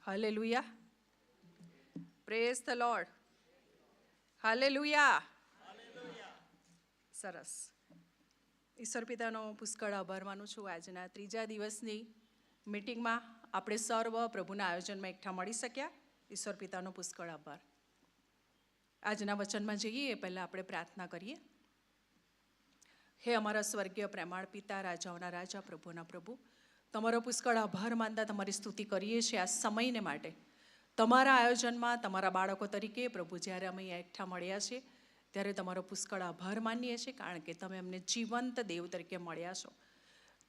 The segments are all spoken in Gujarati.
Hallelujah. Praise the lord. Hallelujah. સરસ. ઈશ્વર પિતાનો પુષ્કળ આભાર માનું છું. આજના ત્રીજા દિવસની મિટિંગમાં આપણે સર્વ પ્રભુના આયોજનમાં એકઠા મળી શક્યા. ઈશ્વર પિતાનો પુષ્કળ આભાર. આજના વચનમાં જઈએ એ પહેલાં આપણે પ્રાર્થના કરીએ. હે અમારા સ્વર્ગીય પ્રેમાળ પિતા, રાજાઓના રાજા, પ્રભુના પ્રભુ, તમારો પુષ્કળ આભાર માનતા તમારી સ્તુતિ કરીએ છીએ આ સમયને માટે. તમારા આયોજનમાં તમારા બાળકો તરીકે પ્રભુ જ્યારે અમે અહીંયા એકઠા મળ્યા છીએ ત્યારે તમારો પુષ્કળ આભાર માનીએ છીએ, કારણ કે તમે અમને જીવંત દેવ તરીકે મળ્યા છો.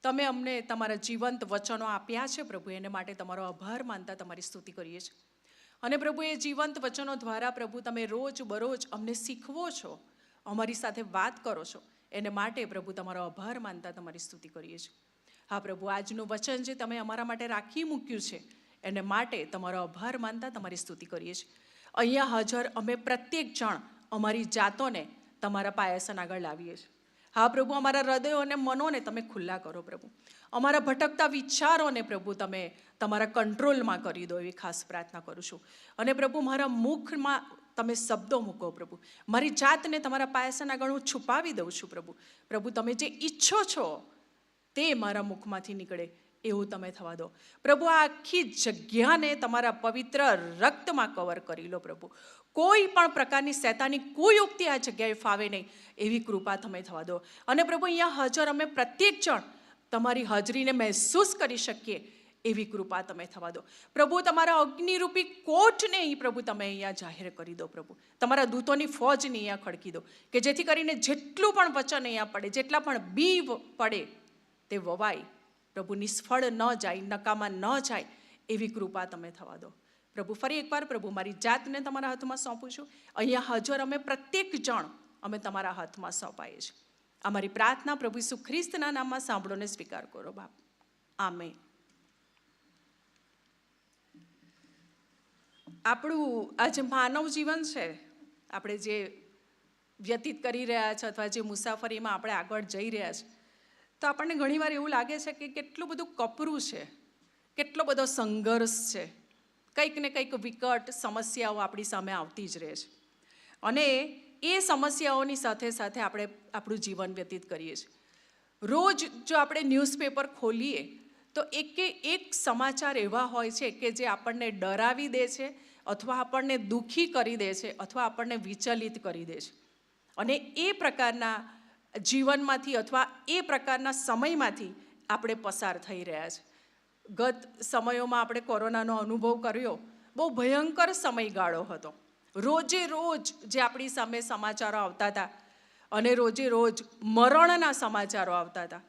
તમે અમને તમારા જીવંત વચનો આપ્યા છે પ્રભુ, એને માટે તમારો આભાર માનતા તમારી સ્તુતિ કરીએ છીએ. અને પ્રભુ, એ જીવંત વચનો દ્વારા પ્રભુ તમે રોજ બરોજ અમને શીખવો છો, અમારી સાથે વાત કરો છો, એને માટે પ્રભુ તમારો આભાર માનતા તમારી સ્તુતિ કરીએ છીએ. હા પ્રભુ, આજનું વચન જે તમે અમારા માટે રાખી મૂક્યું છે એને માટે તમારો આભાર માનતા તમારી સ્તુતિ કરીએ છીએ. અહીંયા હાજર અમે પ્રત્યેક જણ અમારી જાતોને તમારા પાયાસન આગળ લાવીએ છીએ. હા પ્રભુ, અમારા હૃદયો અને મનોને તમે ખુલ્લા કરો પ્રભુ. અમારા ભટકતા વિચારોને પ્રભુ તમે તમારા કંટ્રોલમાં કરી દો, એવી ખાસ પ્રાર્થના કરું છું. અને પ્રભુ, મારા મુખમાં તમે શબ્દો મૂકો પ્રભુ. મારી જાતને તમારા પાયાસન આગળ હું છુપાવી દઉં છું પ્રભુ. પ્રભુ, તમે જે ઈચ્છો છો તે મારા મુખમાંથી નીકળે એવું તમે થવા દો પ્રભુ. આ આખી જગ્યાને તમારા પવિત્ર રક્તમાં કવર કરી લો પ્રભુ. કોઈ પણ પ્રકારની શૈતાની કોઈ યુક્તિ આ જગ્યાએ ફાવે નહીં એવી કૃપા તમે થવા દો. અને પ્રભુ, અહીંયા હાજર અમે પ્રત્યેક જણ તમારી હાજરીને મહેસૂસ કરી શકીએ એવી કૃપા તમે થવા દો પ્રભુ. તમારા અગ્નિરૂપી કોટને અહીં પ્રભુ તમે અહીંયા જાહેર કરી દો પ્રભુ. તમારા દૂતોની ફોજને અહીંયા ખડકી દો કે જેથી કરીને જેટલું પણ વચન અહીંયા પડે, જેટલા પણ બી પડે તે વવાય પ્રભુ, નિષ્ફળ ન જાય, નકામા ન જાય એવી કૃપા તમે થવા દો પ્રભુ. ફરી એકવાર પ્રભુ, મારી જાતને તમારા હાથમાં સોંપું છું. અહીંયા હાજર અમે પ્રત્યેક જણ અમે તમારા હાથમાં સોંપાઈએ છીએ. અમારી પ્રાર્થના પ્રભુ ઈસુ ખ્રિસ્તના નામમાં સાંભળોને સ્વીકાર કરો બાપ. આમેન. આપણું આ જે માનવ જીવન છે, આપણે જે વ્યતીત કરી રહ્યા છે અથવા જે મુસાફરીમાં આપણે આગળ જઈ રહ્યા છે, તો આપણને ઘણીવાર એવું લાગે છે કે કેટલું બધું કપરું છે, કેટલો બધો સંઘર્ષ છે, કંઈક ને કંઈક વિકટ સમસ્યાઓ આપણી સામે આવતી જ રહે છે. અને એ સમસ્યાઓની સાથે સાથે આપણે આપણું જીવન વ્યતીત કરીએ છીએ. રોજ જો આપણે ન્યૂઝપેપર ખોલીએ તો એક સમાચાર એવા હોય છે કે જે આપણને ડરાવી દે છે, અથવા આપણને દુઃખી કરી દે છે, અથવા આપણને વિચલિત કરી દે છે. અને એ પ્રકારના જીવનમાંથી અથવા એ પ્રકારના સમયમાંથી આપણે પસાર થઈ રહ્યા છે. ગત સમયોમાં આપણે કોરોનાનો અનુભવ કર્યો, બહુ ભયંકર સમયગાળો હતો. રોજે રોજ જે આપણી સામે સમાચારો આવતા હતા અને રોજે રોજ મરણના સમાચારો આવતા હતા,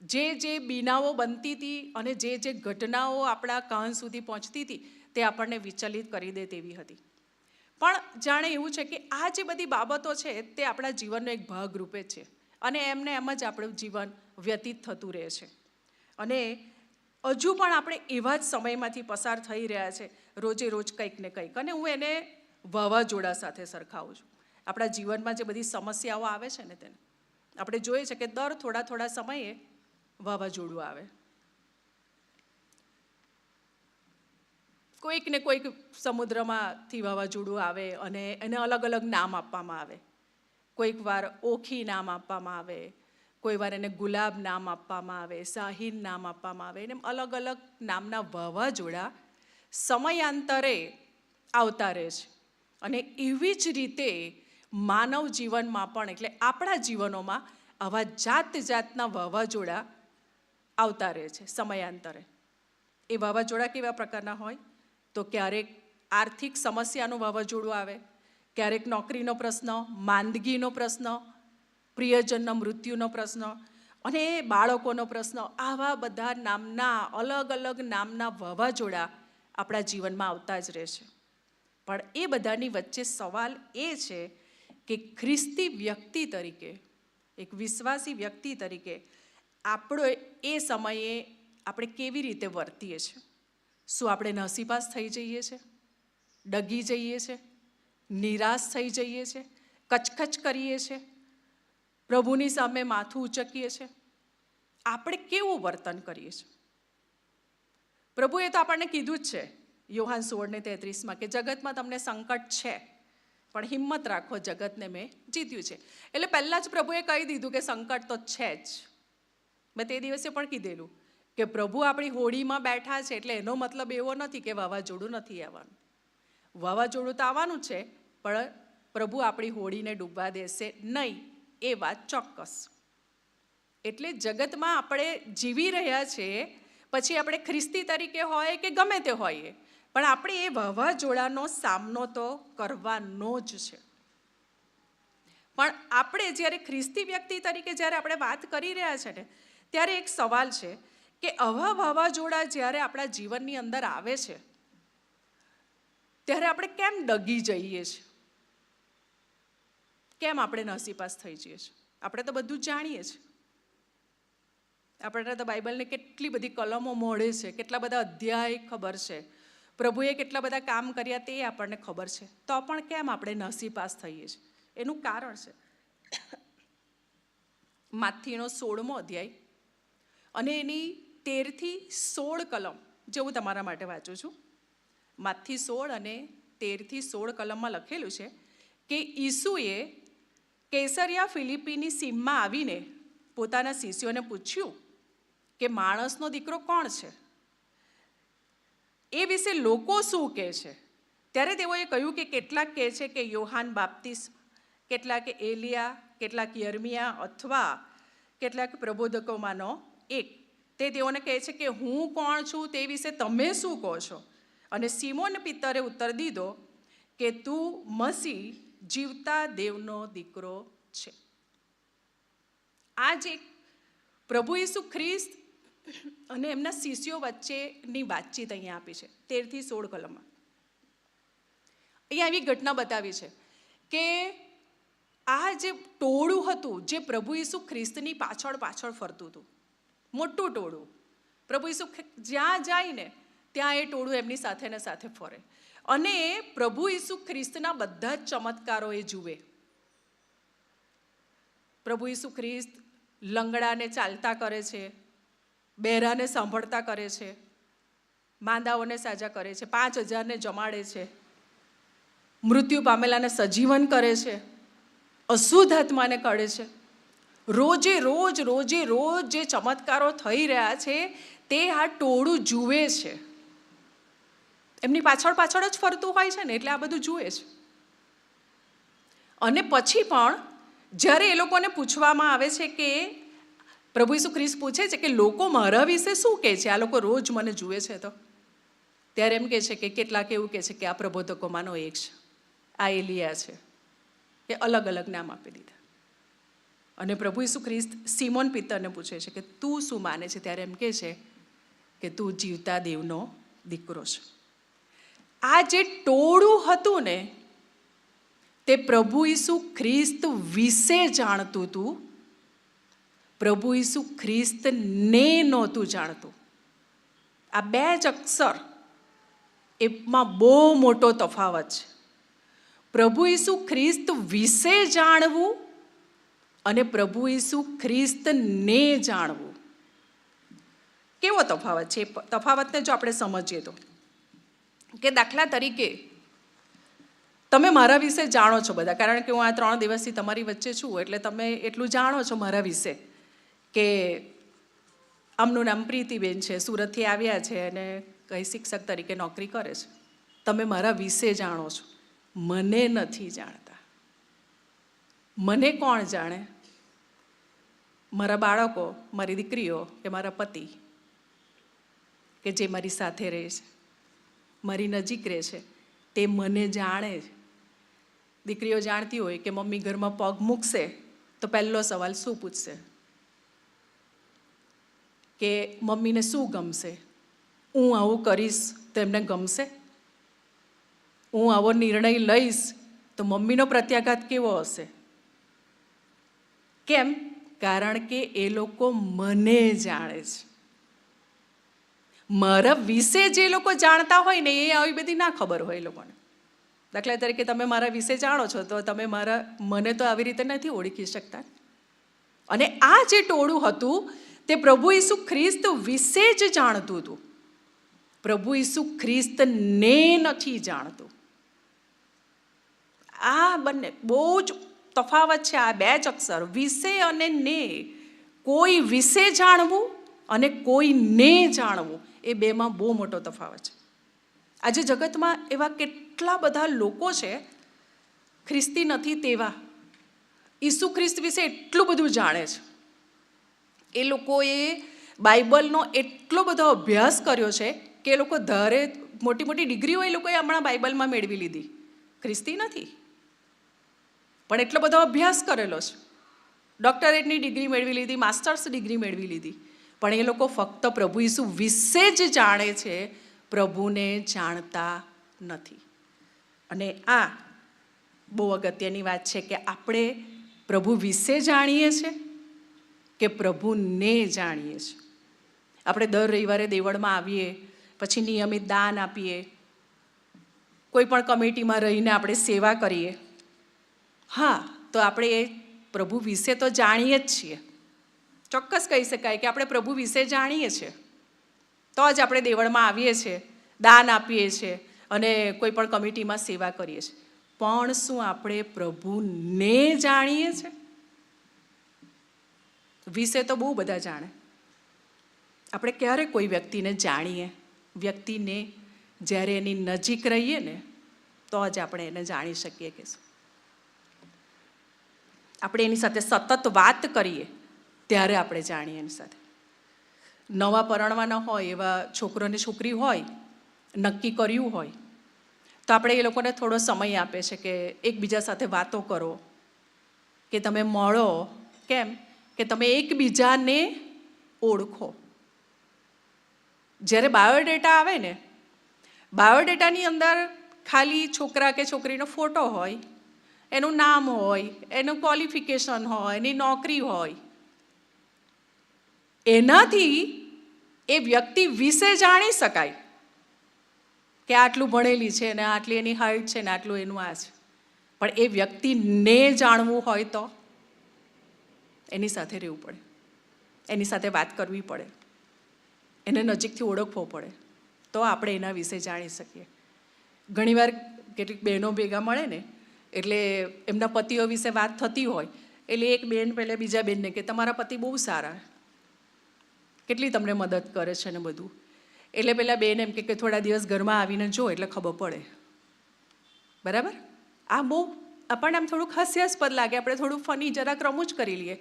જે બીનાઓ બનતી હતી અને જે ઘટનાઓ આપણા કાન સુધી પહોંચતી હતી તે આપણને વિચલિત કરી દે તેવી હતી. પણ જાણે એવું છે કે આ જે બધી બાબતો છે તે આપણા જીવનનો એક ભાગરૂપે છે અને એમને એમ જ આપણું જીવન વ્યતીત થતું રહે છે. અને હજુ પણ આપણે એવા જ સમયમાંથી પસાર થઈ રહ્યા છે, રોજે રોજ કંઈક ને કંઈક. અને હું એને વાવાઝોડા સાથે સરખાવું છું. આપણા જીવનમાં જે બધી સમસ્યાઓ આવે છે ને તેને આપણે જોઈએ છે કે દર થોડા સમયે વાવાઝોડું આવે. કોઈક ને કોઈક સમુદ્રમાંથી વાવાઝોડું આવે અને એને અલગ અલગ નામ આપવામાં આવે. કોઈક વાર ઓખી નામ આપવામાં આવે, કોઈ વાર એને ગુલાબ નામ આપવામાં આવે, શાહીન નામ આપવામાં આવે. એને અલગ અલગ નામના વાવાઝોડા સમયાંતરે આવતા રહે છે. અને એવી જ રીતે માનવ જીવનમાં પણ, એટલે આપણા જીવનોમાં આવા જાતના વાવાઝોડા આવતા રહે છે સમયાંતરે. એ વાવાઝોડા કેવા પ્રકારના હોય તો ક્યારેક આર્થિક સમસ્યાનું વાવાઝોડું આવે, ક્યારેક નોકરીનો પ્રશ્ન, માંદગીનો પ્રશ્ન, પ્રિયજનના મૃત્યુનો પ્રશ્ન અને બાળકોનો પ્રશ્ન. આવા બધા નામના અલગ અલગ નામના વાવાઝોડા આપણા જીવનમાં આવતા જ રહે છે. પણ એ બધાની વચ્ચે સવાલ એ છે કે ખ્રિસ્તી વ્યક્તિ તરીકે, એક વિશ્વાસી વ્યક્તિ તરીકે આપણો એ સમયે આપણે કેવી રીતે વર્તીએ છીએ? શું આપણે નાસીપાસ થઈ જઈએ છીએ, ડગી જઈએ છીએ, નિરાશ થઈ જઈએ છીએ, કચકચ કરીએ છીએ, પ્રભુની સામે માથું ઉચકીએ છીએ? આપણે કેવું વર્તન કરીએ છીએ? પ્રભુએ તો આપણને કીધું જ છે, યોહાન 16:33 કે જગતમાં તમને સંકટ છે, પણ હિંમત રાખો, જગતને મેં જીત્યું છે. એટલે પહેલાં જ પ્રભુએ કહી દીધું કે સંકટ તો છે જ. મેં તે દિવસે પણ કીધેલું કે પ્રભુ આપણી હોડીમાં બેઠા છે, એટલે એનો મતલબ એવો નથી કે વાવાઝોડું નથી આવવાનું. વાવાઝોડું તો આવવાનું છે, પણ પ્રભુ આપણી હોડીને ડૂબવા દેશે નહીં, એ વાત ચોક્કસ. એટલે જગતમાં આપણે જીવી રહ્યા છીએ, પછી આપણે ખ્રિસ્તી તરીકે હોય કે ગમે તે હોઈએ, પણ આપણે એ વાવાઝોડાનો સામનો તો કરવાનો જ છે. પણ આપણે જ્યારે ખ્રિસ્તી વ્યક્તિ તરીકે જ્યારે આપણે વાત કરી રહ્યા છે ને, ત્યારે એક સવાલ છે કે આવા વાવાઝોડા જ્યારે આપણા જીવનની અંદર આવે છે, ત્યારે આપણે કેમ ડગી જઈએ છીએ? કેમ આપણે નાસીપાસ થઈ જઈએ છીએ? આપણે તો બધું જ જાણીએ છીએ. આપણને તો બાઇબલની કેટલી બધી કલમો મળે છે, કેટલા બધા અધ્યાય ખબર છે, પ્રભુએ કેટલા બધા કામ કર્યા તે આપણને ખબર છે, તો પણ કેમ આપણે નાસીપાસ થઈએ છીએ? એનું કારણ છે માથીનો 16મો અધ્યાય અને એની 13-16 કલમ, જે હું તમારા માટે વાંચું છું. માથી 16 અને 13-16 કલમમાં લખેલું છે કે ઈસુએ કેસરિયા ફિલિપીની સીમમાં આવીને પોતાના શિષ્યોને પૂછ્યું કે માણસનો દીકરો કોણ છે? એ વિશે લોકો શું કહે છે? ત્યારે તેઓએ કહ્યું કે કેટલાક કહે છે કે યોહાન બાપ્તિસ્મ, કેટલાક એલિયા, કેટલાક યર્મિયા અથવા કેટલાક પ્રબોધકોમાંનો એક. તે તેઓને કહે છે કે હું કોણ છું તે વિશે તમે શું કહો છો? અને સિમોન પિતરે ઉત્તર દીધો કે તું મસીહ, જીવતા દેવનો દીકરો છે. આ જે પ્રભુ ઈસુ ખ્રિસ્ત અને એમના શિષ્યો વચ્ચેની વાતચીત અહીંયા આપી છે 13-16 કલમમાં. અહીંયા એવી ઘટના બતાવી છે કે આ જે ટોળું હતું, જે પ્રભુ ઈસુ ખ્રિસ્તની પાછળ પાછળ ફરતું હતું, મોટું ટોળું. પ્રભુ ઈસુ જ્યાં જાય ને ત્યાં એ ટોળું એમની સાથે ને સાથે ફરે, અને પ્રભુ ઈસુ ખ્રિસ્તના બધા જ ચમત્કારો એ જુએ. પ્રભુ ઈસુ ખ્રિસ્ત લંગડાને ચાલતા કરે છે, બહેરાને સાંભળતા કરે છે, માંદાઓને સાજા કરે છે, 5000ને જમાડે છે, મૃત્યુ પામેલાને સજીવન કરે છે, અશુદ્ધ આત્માને કાઢે છે. રોજે રોજ જે ચમત્કારો થઈ રહ્યા છે તે આ ટોળું જુએ છે. એમની પાછળ પાછળ જ ફરતું હોય છે ને, એટલે આ બધું જુએ છે. અને પછી પણ જ્યારે એ લોકોને પૂછવામાં આવે છે કે પ્રભુ ઈસુ ખ્રિસ્ત પૂછે છે કે લોકો મારા વિશે શું કહે છે, આ લોકો રોજ મને જુએ છે, તો ત્યારે એમ કહે છે કે કેટલાક એવું કહે છે કે આ પ્રબોધકોમાંનો એક છે, આ એલિયા છે, એ અલગ અલગ નામ આપી દીધા. અને પ્રભુ ઈસુ ખ્રિસ્ત સિમોન પિતરને પૂછે છે કે તું શું માને છે? ત્યારે એમ કહે છે કે તું જીવતા દેવનો દીકરો છે. આ જે ટોળું હતું ને, તે પ્રભુ ઈસુ ખ્રિસ્ત વિશે જાણતું હતું, પ્રભુ ઈસુ ખ્રિસ્તને નહોતું જાણતું. આ બે જ અક્ષર, એમાં બહુ મોટો તફાવત છે. પ્રભુ ઈસુ ખ્રિસ્ત વિશે જાણવું અને પ્રભુ ઈસુ ખ્રિસ્તને જાણવું, કેવો તફાવત છે? તફાવતને જો આપણે સમજીએ તો, કે દાખલા તરીકે તમે મારા વિશે જાણો છો બધા, કારણ કે હું આ 3 દિવસથી તમારી વચ્ચે છું, એટલે તમે એટલું જાણો છો મારા વિશે કે આમનું નામ પ્રીતિબેન છે, સુરતથી આવ્યા છે અને કઈ શિક્ષક તરીકે નોકરી કરે છે. તમે મારા વિશે જાણો છો, મને નથી જાણતા. મને કોણ જાણે? મારા બાળકો, મારી દીકરીઓ કે મારા પતિ, કે જે મારી સાથે રહે છે, મારી નજીક રહે છે, તે મને જાણે છે. દીકરીઓ જાણતી હોય કે મમ્મી ઘરમાં પગ મૂકશે તો પહેલો સવાલ શું પૂછશે? કે મમ્મીને શું ગમશે? હું આવું કરીશ તો એમને ગમશે? હું આવો નિર્ણય લઈશ તો મમ્મીનો પ્રત્યાઘાત કેવો હશે? કેમ? કારણ કે એ લોકો મને જાણે છે. મારા વિશે જે લોકો જાણતા હોય ને, એ આવી બધી ના ખબર હોય એ લોકોને. દાખલા તરીકે તમે મારા વિશે જાણો છો તો તમે મને તો આવી રીતે નથી ઓળખી શકતા. અને આ જે ટોળું હતું તે પ્રભુ ઈસુ ખ્રિસ્ત વિશે જ જાણતું હતું. પ્રભુ ઈસુ ખ્રિસ્તને નથી જાણતું. આ બંને બહુ જ તફાવત છે. આ બે જ અક્ષર વિશે અને ને. કોઈ વિશે જાણવું અને કોઈને જાણવું, એ બેમાં બહુ મોટો તફાવત છે. આજે જગતમાં એવા કેટલા બધા લોકો છે ખ્રિસ્તી નથી તેવા, ઈસુ ખ્રિસ્ત વિશે એટલું બધું જાણે છે. એ લોકોએ બાઇબલનો એટલો બધો અભ્યાસ કર્યો છે કે એ લોકો ધારે મોટી મોટી ડિગ્રીઓ એ લોકોએ હમણાં બાઇબલમાં મેળવી લીધી. ખ્રિસ્તી નથી પણ એટલો બધો અભ્યાસ કરેલો છે. ડૉક્ટરેટની ડિગ્રી મેળવી લીધી, માસ્ટર્સ ડિગ્રી મેળવી લીધી, પણ એ લોકો ફક્ત પ્રભુ ઈસુ વિશે જ જાણે છે, પ્રભુને જાણતા નથી. અને આ બહુ અગત્યની વાત છે કે આપણે પ્રભુ વિશે જાણીએ છીએ કે પ્રભુને જાણીએ છીએ. આપણે દર રવિવારે દેવળમાં આવીએ, પછી નિયમિત દાન આપીએ, કોઈ પણ કમિટીમાં રહીને આપણે સેવા કરીએ. હા, તો આપણે એ પ્રભુ વિશે તો જાણીએ જ છીએ. ચોક્કસ કહી શકાય કે આપણે પ્રભુ વિશે જાણીએ છીએ, તો જ આપણે દેવળમાં આવીએ છીએ, દાન આપીએ છીએ અને કોઈ પણ કમિટીમાં સેવા કરીએ છીએ. પણ શું આપણે પ્રભુને જાણીએ છીએ? વિશે તો બહુ બધા જાણે. આપણે ક્યારે કોઈ વ્યક્તિને જાણીએ? વ્યક્તિને જ્યારે એની નજીક રહીએ ને તો જ આપણે એને જાણી શકીએ. કે આપણે એની સાથે સતત વાત કરીએ ત્યારે આપણે જાણીએ એની સાથે. નવા પરણવાના હોય એવા છોકરો ને છોકરી હોય, નક્કી કર્યું હોય, તો આપણે એ લોકોને થોડો સમય આપે છે કે એકબીજા સાથે વાતો કરો, કે તમે મળો. કેમ? કે તમે એકબીજાને ઓળખો. જ્યારે બાયોડેટા આવે ને, બાયોડેટાની અંદર ખાલી છોકરા કે છોકરીનો ફોટો હોય, એનું નામ હોય, એનું ક્વોલિફિકેશન હોય, એની નોકરી હોય. એનાથી એ વ્યક્તિ વિશે જાણી શકાય કે આટલું ભણેલી છે ને આટલી એની હાઇટ છે ને આટલું એનું આ છે. પણ એ વ્યક્તિને જાણવું હોય તો એની સાથે રહેવું પડે, એની સાથે વાત કરવી પડે, એને નજીકથી ઓળખવો પડે, તો આપણે એના વિશે જાણી શકીએ. ઘણીવાર કેટલીક બહેનો ભેગા મળે ને, એટલે એમના પતિઓ વિશે વાત થતી હોય, એટલે એક બેન પહેલે બીજા બેનને કે તમારા પતિ બહુ સારા, કેટલી તમને મદદ કરે છે ને બધું. એટલે પેલા બેન એમ કે થોડા દિવસ ઘરમાં આવીને જો એટલે ખબર પડે. બરાબર? આ બહુ આપણને આમ થોડુંક હાસ્યાસ્પદ લાગે, આપણે થોડું ફની જરાક રમૂજ કરી લઈએ,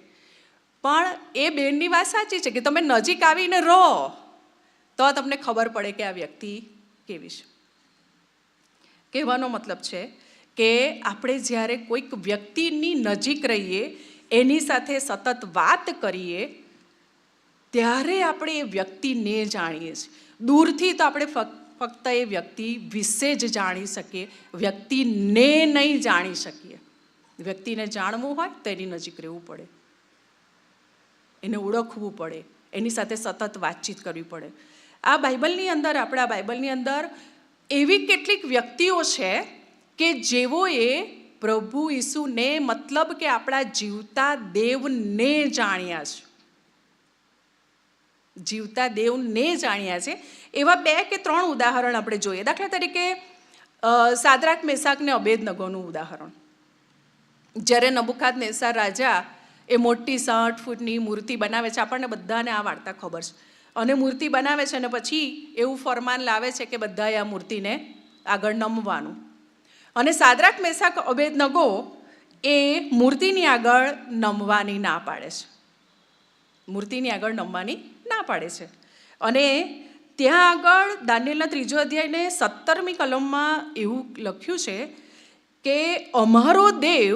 પણ એ બેનની વાત સાચી છે કે તમે નજીક આવીને રહો તો તમને ખબર પડે કે આ વ્યક્તિ કેવી છે. કહેવાનો મતલબ છે કે આપણે જ્યારે કોઈક વ્યક્તિની નજીક રહીએ, એની સાથે સતત વાત કરીએ, ત્યારે આપણે એ વ્યક્તિને જાણીએ છીએ. દૂરથી તો આપણે ફક્ત એ વ્યક્તિ વિશે જ જાણી શકીએ, વ્યક્તિને નહીં જાણી શકીએ. વ્યક્તિને જાણવું હોય તો એની નજીક રહેવું પડે, એને ઓળખવું પડે, એની સાથે સતત વાતચીત કરવી પડે. આ બાઇબલની અંદર, આપણા બાઇબલની અંદર એવી કેટલીક વ્યક્તિઓ છે કે જેઓએ પ્રભુ ઈસુને, મતલબ કે આપણા જીવતા દેવને જાણ્યા છે. જીવતા દેવને જાણ્યા છે. એવા 2 કે 3 ઉદાહરણ આપણે જોઈએ. દાખલા તરીકે સાદ્રાક, મેસાક ને અબેદનગોનું ઉદાહરણ. જ્યારે નબુખાદનેસર રાજા એ મોટી 60 ફૂટની મૂર્તિ બનાવે છે, આપણને બધાને આ વાર્તા ખબર છે, અને મૂર્તિ બનાવે છે અને પછી એવું ફરમાન લાવે છે કે બધાએ આ મૂર્તિને આગળ નમવાનું. અને સાદ્રાક, મેસાક, અબેદનગો એ મૂર્તિની આગળ નમવાની ના પાડે છે. મૂર્તિની આગળ નમવાની ના પાડે છે. અને ત્યાં આગળ દાનિયેલના 3 અધ્યાયને 17મી કલમમાં એવું લખ્યું છે કે અમારો દેવ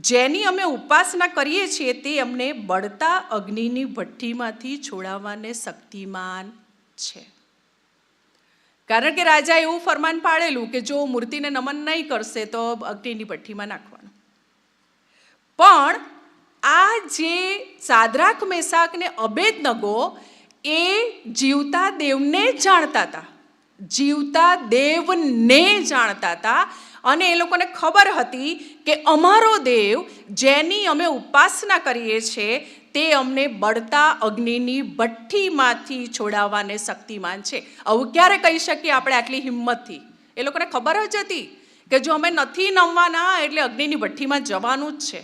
જેની અમે ઉપાસના કરીએ છીએ તે અમને બળતા અગ્નિની ભઠ્ઠીમાંથી છોડાવવાને શક્તિમાન છે. કારણ કે રાજાએ એવું ફરમાન પાડેલું કે જો મૂર્તિને નમન નહીં કરશે તો અગ્નિની ભઠ્ઠીમાં નાખવાનું. પણ આ જે સાદ્રાક, મેસાક ને અબેદનગો એ જીવતા દેવને જ જાણતા હતા, જીવતા દેવને જાણતા હતા. અને એ લોકોને ખબર હતી કે અમારો દેવ જેની અમે ઉપાસના કરીએ છીએ તે અમને બળતા અગ્નિની ભઠ્ઠીમાંથી છોડાવવાને શક્તિમાન છે. આવું ક્યારે કહી શકીએ આપણે આટલી હિંમતથી? એ લોકોને ખબર જ હતી કે જો અમે નથી નમવાના એટલે અગ્નિની ભઠ્ઠીમાં જવાનું જ છે.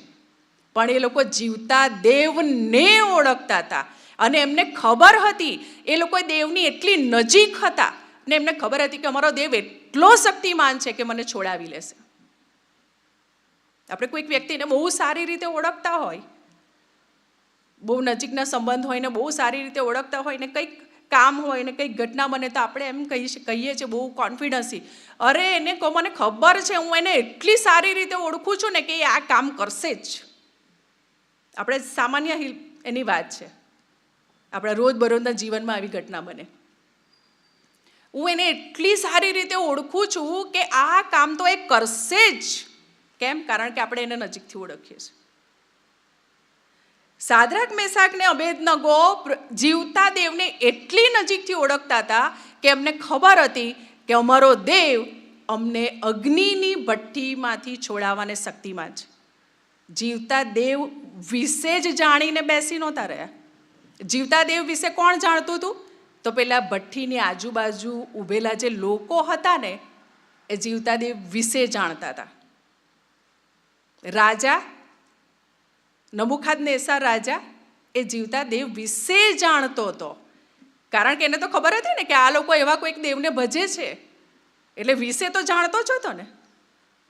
પણ એ લોકો જીવતા દેવને ઓળખતા હતા અને એમને ખબર હતી, એ લોકો દેવની એટલી નજીક હતા ને એમને ખબર હતી કે અમારો દેવ એટલો શક્તિમાન છે કે મને છોડાવી લેશે. આપણે કોઈક વ્યક્તિને બહુ સારી રીતે ઓળખતા હોય, બહુ નજીકના સંબંધ હોય ને બહુ સારી રીતે ઓળખતા હોય ને કંઈક કામ હોય ને કંઈક ઘટના બને તો આપણે એમ કહીએ છીએ બહુ કોન્ફિડન્સથી, અરે એને મને ખબર છે, હું એને એટલી સારી રીતે ઓળખું છું ને કે એ આ કામ કરશે જ. આપણે સામાન્ય એની વાત છે, આપણા રોજબરોજના જીવનમાં આવી ઘટના બને. હું એને એટલી સારી રીતે ઓળખું છું કે આ કામ તો એ કરશે જ. કેમ? કારણ કે આપણે એને નજીકથી ઓળખીએ છીએ. સાદ્રાક, મેશાક ને અબેદનગો જીવતા દેવને એટલી નજીકથી ઓળખતા હતા કે એમને ખબર હતી કે અમારો દેવ અમને અગ્નિની ભઠ્ઠીમાંથી છોડાવવાને શક્તિમાન છે. જીવતા દેવ વિશે જ જાણીને બેસી નહોતા રહ્યા. જીવતા દેવ વિશે કોણ જાણતું હતું? તો પેલા ભઠ્ઠીની આજુબાજુ ઊભેલા જે લોકો હતા ને એ જીવતા દેવ વિશે જાણતા હતા. રાજા નબુખાદનેસર રાજા એ જીવતા દેવ વિશે જાણતો હતો, કારણ કે એને તો ખબર હતી ને કે આ લોકો એવા કોઈક દેવને ભજે છે, એટલે વિશે તો જાણતો જ હતો ને.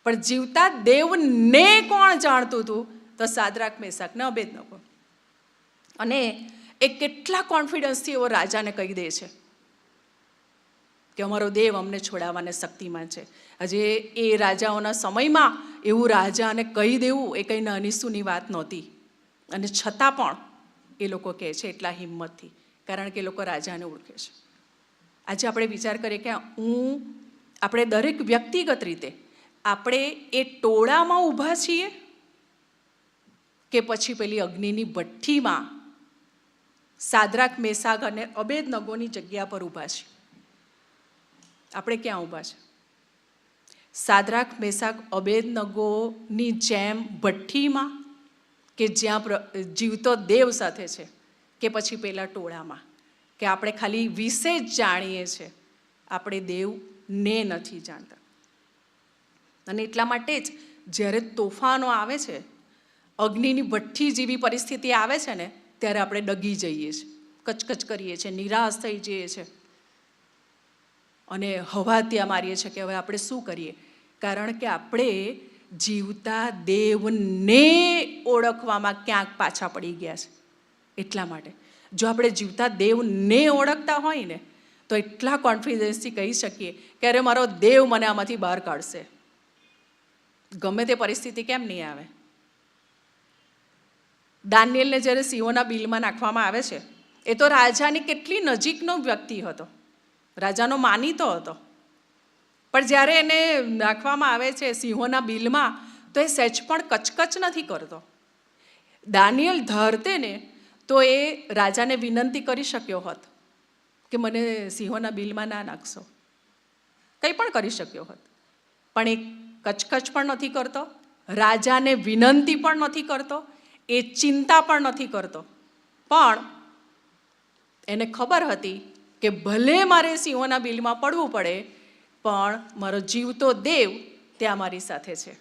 પણ જીવતા દેવને કોણ જાણતું હતું? તો સાદ્રાક, મેશાક ને અબેદનગો. અને એ કેટલા કોન્ફિડન્સથી એવો રાજાને કહી દે છે કે અમારો દેવ અમને છોડાવવાને શક્તિમાન છે. હજી એ રાજાઓના સમયમાં એવું રાજાને કહી દેવું એ કંઈ નાની સૂની વાત નહોતી. અને છતાં પણ એ લોકો કહે છે એટલા હિંમતથી, કારણ કે એ લોકો રાજાને ઓળખે છે. આજે આપણે વિચાર કરીએ કે આપણે દરેક વ્યક્તિગત રીતે આપણે એ ટોળામાં ઊભા છીએ કે પછી પેલી અગ્નિની ભઠ્ઠીમાં સાદ્રાક, મેશાક અને અબેદનગોની જગ્યા પર ઊભા છીએ? આપણે ક્યાં ઊભા છે? સાદ્રાક, મેશાક, અબેદનગોની જેમ ભઠ્ઠીમાં કે જ્યાં જીવતો દેવ સાથે છે, કે પછી પેલા ટોળામાં કે આપણે ખાલી વિશે જ જાણીએ છીએ, આપણે દેવને નથી જાણતા? અને એટલા માટે જ જ્યારે તોફાનો આવે છે, અગ્નિની ભઠ્ઠી જેવી પરિસ્થિતિ આવે છે ને, ત્યારે આપણે ડગી જઈએ છીએ, કચકચ કરીએ છીએ, નિરાશ થઈ જઈએ છીએ અને હવા ત્યાં મારીએ છીએ કે હવે આપણે શું કરીએ? કારણ કે આપણે જીવતા દેવને ઓળખવામાં ક્યાંક પાછા પડી ગયા છે. એટલા માટે જો આપણે જીવતા દેવને ઓળખતા હોય ને તો એટલા કોન્ફિડન્સથી કહી શકીએ કે અરે મારો દેવ મને આમાંથી બહાર કાઢશે, ગમે તે પરિસ્થિતિ કેમ નહીં આવે. દાનિયેલને જ્યારે સિંહોના બિલમાં નાખવામાં આવે છે, એ તો રાજાની કેટલી નજીકનો વ્યક્તિ હતો, રાજાનો માનીતો હતો, પણ જ્યારે એને નાખવામાં આવે છે સિંહોના બિલમાં તો એ સહેજ પણ કચકચ નથી કરતો. દાનિયેલ ધારતે ને તો એ રાજાને વિનંતી કરી શક્યો હોત કે મને સિંહોના બિલમાં ના નાખશો, કંઈ પણ કરી શક્યો હોત, પણ એ કચકચ પણ નથી કરતો, રાજાને વિનંતી પણ નથી કરતો, એ ચિંતા પણ નથી કરતો. પણ એને ખબર હતી કે ભલે મારે સિંહોના બિલમાં પડવું પડે પણ મારો જીવતો દેવ ત્યાં મારી સાથે છે,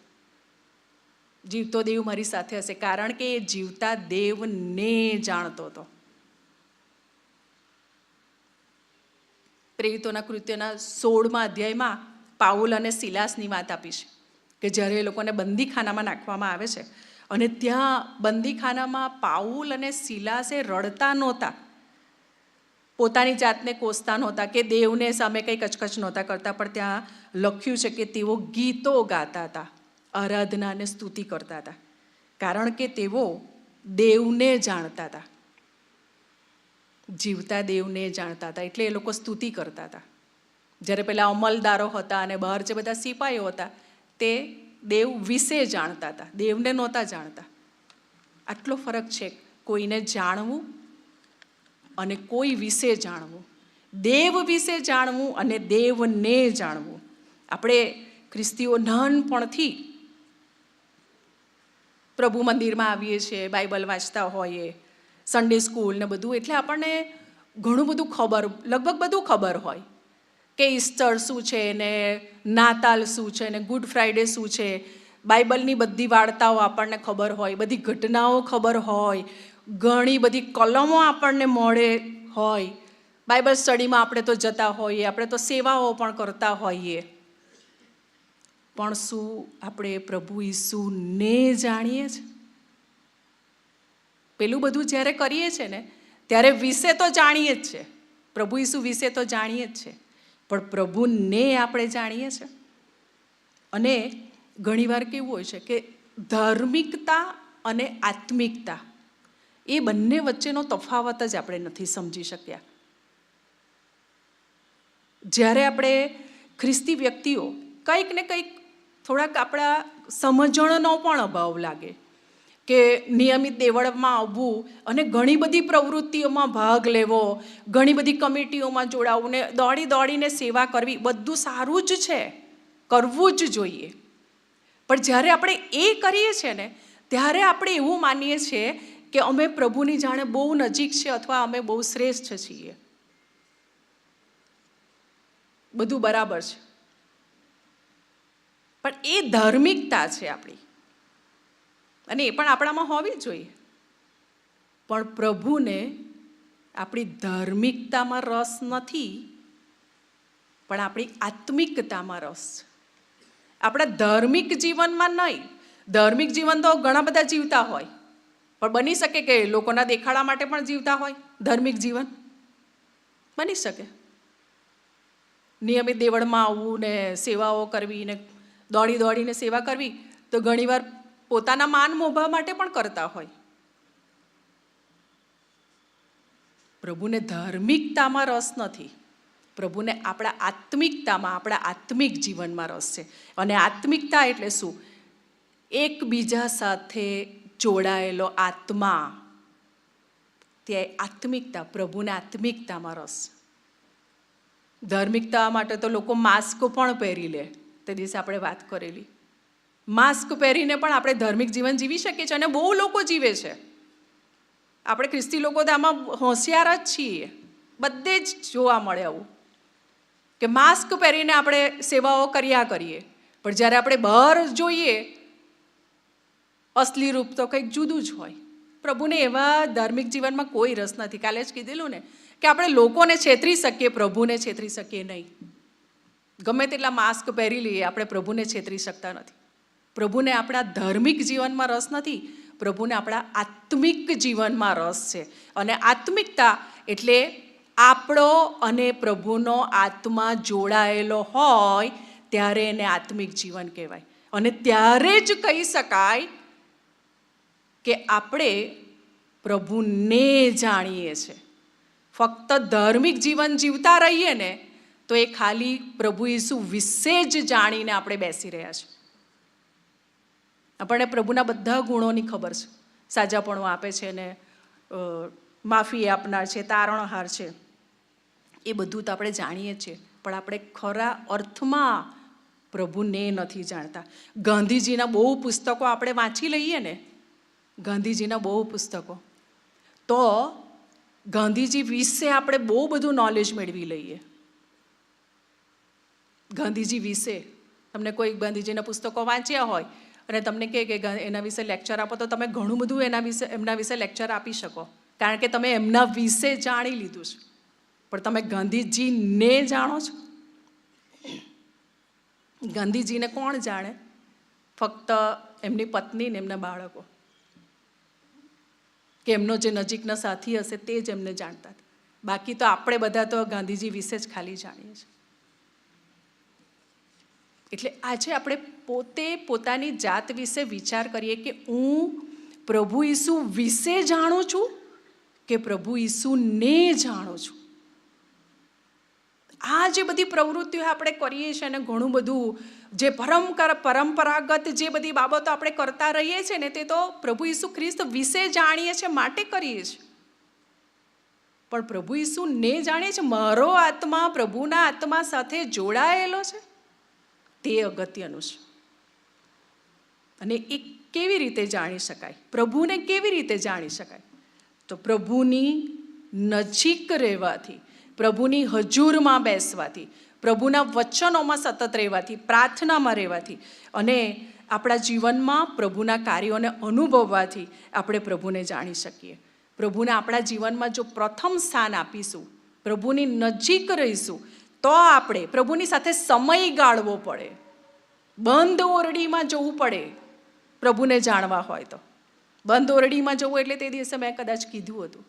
જીવતો દેવ મારી સાથે હશે, કારણ કે એ જીવતા દેવને જાણતો હતો. પ્રેરિતોના કૃત્યના 16મા અધ્યાયમાં પાઉલ અને સિલાસની વાત આપી છે કે જ્યારે એ લોકોને બંદીખાનામાં નાખવામાં આવે છે અને ત્યાં બંદીખાનામાં પાઉલ અને સિલાસે રડતા નહોતા, પોતાની જાતને કોસતા નહોતા કે દેવને સામે કંઈ કચકચ નહોતા કરતા, પણ ત્યાં લખ્યું છે કે તેઓ ગીતો ગાતા હતા, આરાધના અને સ્તુતિ કરતા હતા, કારણ કે તેઓ દેવને જાણતા હતા, જીવતા દેવને જાણતા હતા, એટલે એ લોકો સ્તુતિ કરતા હતા. જ્યારે પેલા અમલદારો હતા અને બહાર જે બધા સિપાહીઓ હતા તે દેવ વિશે જાણતા હતા, દેવને નહોતા જાણતા. આટલો ફરક છે કોઈને જાણવું અને કોઈ વિશે જાણવું, દેવ વિશે જાણવું અને દેવને જાણવું. આપણે ખ્રિસ્તીઓ નાનપણથી પ્રભુ મંદિરમાં આવીએ છીએ, બાઇબલ વાંચતા હોઈએ, સન્ડે સ્કૂલ ને બધું, એટલે આપણને ઘણું બધું ખબર, લગભગ બધું ખબર હોય કે ઈસ્ટર શું છે ને નાતાલ શું છે ને ગુડ ફ્રાઈડે શું છે. બાઇબલની બધી વાર્તાઓ આપણને ખબર હોય, બધી ઘટનાઓ ખબર હોય, ઘણી બધી કલમો આપણને મળે હોય. બાઇબલ સ્ટડીમાં આપણે તો જતા હોઈએ, આપણે તો સેવાઓ પણ કરતા હોઈએ. પણ શું આપણે પ્રભુ ઈસુને જાણીએ છીએ? પેલું બધું જ્યારે કરીએ છીએ ને ત્યારે વિશે તો જાણીએ જ છે, પ્રભુ ઈસુ વિશે તો જાણીએ જ છે, પણ પ્રભુને આપણે જાણીએ છીએ. અને ઘણીવાર કેવું હોય છે કે ધાર્મિકતા અને આત્મિકતા એ બંને વચ્ચેનો તફાવત જ આપણે નથી સમજી શક્યા. જ્યારે આપણે ખ્રિસ્તી વ્યક્તિઓ કંઈક ને કંઈક થોડાક આપણા સમજણનો પણ અભાવ લાગે કે નિયમિત દેવળમાં આવવું અને ઘણી બધી પ્રવૃત્તિઓમાં ભાગ લેવો, ઘણી બધી કમિટીઓમાં જોડાવું ને દોડી દોડીને સેવા કરવી, બધું સારું જ છે, કરવું જ જોઈએ. પણ જ્યારે આપણે એ કરીએ છીએ ને ત્યારે આપણે એવું માનીએ છીએ કે અમે પ્રભુની જાણે બહુ નજીક છે અથવા અમે બહુ શ્રેષ્ઠ છીએ, બધું બરાબર છે. પણ એ ધાર્મિકતા છે આપણી, અને એ પણ આપણામાં હોવી જોઈએ. પણ પ્રભુને આપણી ધાર્મિકતામાં રસ નથી, પણ આપણી આત્મિકતામાં રસ છે. આપણા ધાર્મિક જીવનમાં નહીં. ધાર્મિક જીવન તો ઘણા બધા જીવતા હોય, પણ બની શકે કે લોકોના દેખાડા માટે પણ જીવતા હોય. ધાર્મિક જીવન બની શકે, નિયમિત દેવળમાં આવવું ને સેવાઓ કરવી ને દોડી દોડીને સેવા કરવી તો ઘણીવાર પોતાના માન મોભા માટે પણ કરતા હોય. પ્રભુને ધાર્મિકતામાં રસ નથી, પ્રભુને આપણા આત્મિકતામાં, આપણા આત્મિક જીવનમાં રસ છે. અને આત્મિકતા એટલે શું? એકબીજા સાથે જોડાયેલો આત્મા, તે આત્મિકતા, પ્રભુને આત્મિકતામાં રસ. ધાર્મિકતા માટે તો લોકો માસ્ક પણ પહેરી લે, તે દિવસે આપણે વાત કરેલી. માસ્ક પહેરીને પણ આપણે ધાર્મિક જીવન જીવી શકીએ છીએ, અને બહુ લોકો જીવે છે. આપણે ખ્રિસ્તી લોકો તો આમાં હોશિયાર જ છીએ, બધે જ જોવા મળે આવું કે માસ્ક પહેરીને આપણે સેવાઓ કર્યા કરીએ, પણ જ્યારે આપણે બહાર જોઈએ અસલી રૂપ તો કંઈક જુદું જ હોય. પ્રભુને એવા ધાર્મિક જીવનમાં કોઈ રસ નથી. કાલે જ કીધેલું ને કે આપણે લોકોને છેતરી શકીએ, પ્રભુને છેતરી શકીએ નહીં. ગમે તેટલા માસ્ક પહેરી લઈએ, આપણે પ્રભુને છેતરી શકતા નથી. પ્રભુને આપણા ધાર્મિક જીવનમાં રસ નથી, પ્રભુને આપણા આત્મિક જીવનમાં રસ છે. અને આત્મિકતા એટલે આપણો અને પ્રભુનો આત્મા જોડાયેલો હોય ત્યારે એને આત્મિક જીવન કહેવાય. અને ત્યારે જ કહી શકાય કે આપણે પ્રભુને જાણીએ છીએ. ફક્ત ધાર્મિક જીવન જીવતા રહીએ ને તો એ ખાલી પ્રભુ ઈસુ વિશે જ જાણીને આપણે બેસી રહ્યા છીએ. આપણને પ્રભુના બધા ગુણોની ખબર છે. સાજાપણું આપે છે ને માફી આપનાર છે, તારણહાર છે, એ બધું તો આપણે જાણીએ છીએ, પણ આપણે ખરા અર્થમાં પ્રભુને નથી જાણતા. ગાંધીજીના બહુ પુસ્તકો આપણે વાંચી લઈએ ને, ગાંધીજીના બહુ પુસ્તકો, તો ગાંધીજી વિશે આપણે બહુ બધું નોલેજ મેળવી લઈએ. ગાંધીજી વિશે તમને કોઈ ગાંધીજીના પુસ્તકો વાંચ્યા હોય અને તમને કહે કે એના વિશે લેક્ચર આપો, તો તમે ઘણું બધું એમના વિશે લેક્ચર આપી શકો, કારણ કે તમે એમના વિશે જાણી લીધું છે. પણ તમે ગાંધીજીને જાણો છો? ગાંધીજીને કોણ જાણે? ફક્ત એમની પત્ની ને એમના બાળકો, કે એમનો જે નજીકના સાથી હશે તે જ એમને જાણતા. બાકી તો આપણે બધા તો ગાંધીજી વિશે જ ખાલી જાણીએ છીએ. એટલે આજે આપણે પોતે પોતાની જાત વિશે વિચાર કરીએ કે હું પ્રભુ ઈસુ વિશે જાણું છું કે પ્રભુ ઈસુને જાણું છું. આ જે બધી પ્રવૃત્તિઓ આપણે કરીએ છીએ અને ઘણું બધું જે પરંપરાગત જે બધી બાબતો આપણે કરતા રહીએ છીએ ને, તે તો પ્રભુ ઈસુ ખ્રિસ્ત વિશે જાણીએ છીએ માટે કરીએ છીએ. પણ પ્રભુ ઈસુને જાણીએ છીએ, મારો આત્મા પ્રભુના આત્મા સાથે જોડાયેલો છે, તે અગત્યનું છે. અને એ કેવી રીતે જાણી શકાય? પ્રભુને કેવી રીતે જાણી શકાય? તો પ્રભુની નજીક રહેવાથી, પ્રભુની હજુરમાં બેસવાથી, પ્રભુના વચનોમાં સતત રહેવાથી, પ્રાર્થનામાં રહેવાથી અને આપણા જીવનમાં પ્રભુના કાર્યોને અનુભવવાથી આપણે પ્રભુને જાણી શકીએ. પ્રભુને આપણા જીવનમાં જો પ્રથમ સ્થાન આપીશું, પ્રભુની નજીક રહીશું, તો આપણે પ્રભુની સાથે સમય ગાળવો પડે. બંધ ઓરડીમાં જવું પડે પ્રભુને જાણવા હોય તો. બંધ ઓરડીમાં જવું એટલે તે દિવસે મેં કદાચ કીધું હતું,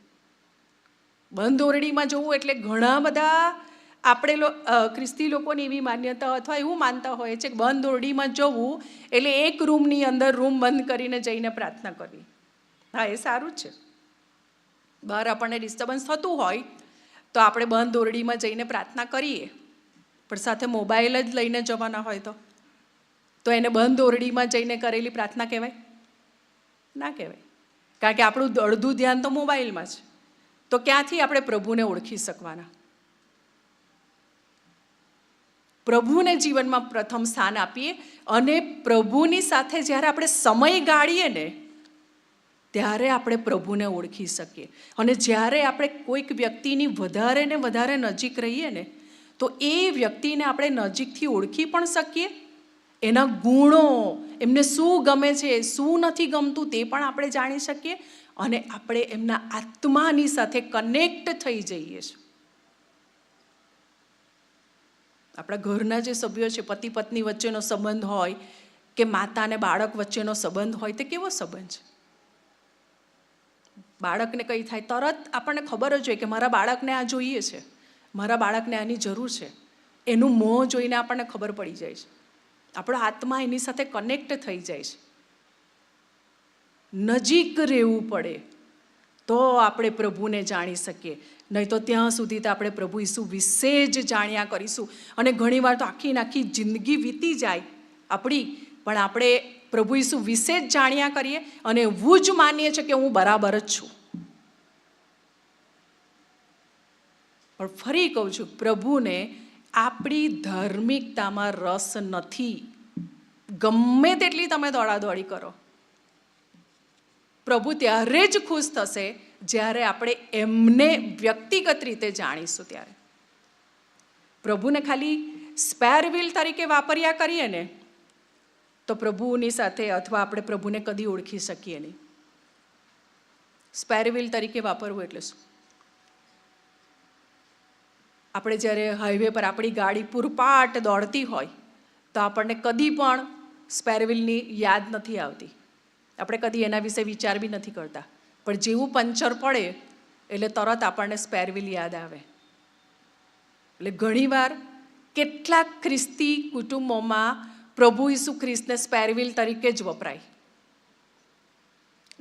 બંધ ઓરડીમાં જવું એટલે ઘણા બધા આપણે ખ્રિસ્તી લોકોની એવી માન્યતા અથવા એવું માનતા હોય છે કે બંધ ઓરડીમાં જવું એટલે એક રૂમની અંદર રૂમ બંધ કરીને જઈને પ્રાર્થના કરવી. હા, એ સારું જ છે. બહાર આપણને ડિસ્ટર્બન્સ થતું હોય તો આપણે બંધ ઓરડીમાં જઈને પ્રાર્થના કરીએ, પણ સાથે મોબાઈલ જ લઈને જવાના હોય તો એને બંધ ઓરડીમાં જઈને કરેલી પ્રાર્થના કહેવાય? ના કહેવાય. કારણ કે આપણું અડધું ધ્યાન તો મોબાઈલમાં છે. તો ક્યાંથી આપણે પ્રભુને ઓળખી શકવાના? પ્રભુને જીવનમાં પ્રથમ સ્થાન આપીએ અને પ્રભુની સાથે જ્યારે આપણે સમય ગાળીએ ને ત્યારે આપણે પ્રભુને ઓળખી શકીએ. અને જ્યારે આપણે કોઈક વ્યક્તિની વધારે ને વધારે નજીક રહીએ ને તો એ વ્યક્તિને આપણે નજીકથી ઓળખી પણ શકીએ, એના ગુણો, એમને શું ગમે છે, શું નથી ગમતું તે પણ આપણે જાણી શકીએ અને આપણે એમના આત્માની સાથે કનેક્ટ થઈ જઈએ છીએ. આપણા ઘરના જે સભ્યો છે, પતિ પત્ની વચ્ચેનો સંબંધ હોય કે માતા અને બાળક વચ્ચેનો સંબંધ હોય, તે કેવો સંબંધ છે? બાળકને કંઈ થાય તરત આપણને ખબર જ હોય કે મારા બાળકને આ જોઈએ છે, મારા બાળકને આની જરૂર છે. એનું મોં જોઈને આપણને ખબર પડી જાય છે. આપણો આત્મા એની સાથે કનેક્ટ થઈ જાય છે. નજીક રહેવું પડે તો આપણે પ્રભુને જાણી શકીએ, નહીં તો ત્યાં સુધી તો આપણે પ્રભુ ઈસુ વિશે જ જાણ્યા કરીશું. અને ઘણીવાર તો આખી જિંદગી વીતી જાય આપણી, પણ આપણે પ્રભુ ઈસુ વિશે જ જાણ્યા કરીએ અને એવું જ માનીએ છીએ કે હું બરાબર જ છું. પણ ફરી કહું છું, પ્રભુને આપણી ધાર્મિકતામાં રસ નથી. ગમે તેટલી તમે દોડાદોડી કરો, પ્રભુ ત્યારે જ ખુશ થશે જ્યારે આપણે એમને વ્યક્તિગત રીતે જાણીશું. ત્યારે પ્રભુને ખાલી સ્પેર વ્હીલ તરીકે વાપર્યા કરીએ ને તો પ્રભુની સાથે અથવા આપણે પ્રભુને કદી ઓળખી શકીએ નહીં. સ્પેર વ્હીલ તરીકે વાપરવું એટલે શું? આપણે જ્યારે હાઈવે પર આપણી ગાડી પૂરપાટ દોડતી હોય તો આપણને કદી પણ સ્પેર વ્હીલની યાદ નથી આવતી. આપણે કદી એના વિશે વિચાર બી નથી કરતા. પણ જેવું પંચર પડે એટલે તરત આપણને સ્પેર વ્હીલ યાદ આવે. એટલે ઘણીવાર કેટલાક ખ્રિસ્તી કુટુંબોમાં પ્રભુ ઈસુ ખ્રિસ્તને સ્પેર વ્હીલ તરીકે જ વપરાય.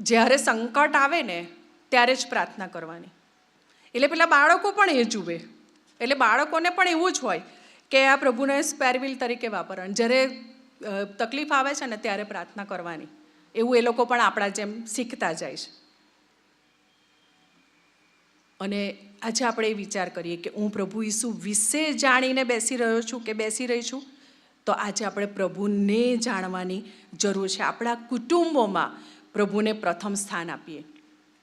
જ્યારે સંકટ આવે ને ત્યારે જ પ્રાર્થના કરવાની. એટલે પેલા બાળકો પણ એ જુએ, એટલે બાળકોને પણ એવું જ હોય કે આ પ્રભુને સ્પેર વ્હીલ તરીકે વાપરવાનું. જ્યારે તકલીફ આવે છે ને ત્યારે પ્રાર્થના કરવાની. એવું એ લોકો પણ આપણા જેમ શીખતા જાય છે. અને આજે આપણે એ વિચાર કરીએ કે હું પ્રભુ ઈસુ વિશે જાણીને બેસી રહ્યો છું કે બેસી રહી છું, તો આજે આપણે પ્રભુને જાણવાની જરૂર છે. આપણા કુટુંબોમાં પ્રભુને પ્રથમ સ્થાન આપીએ.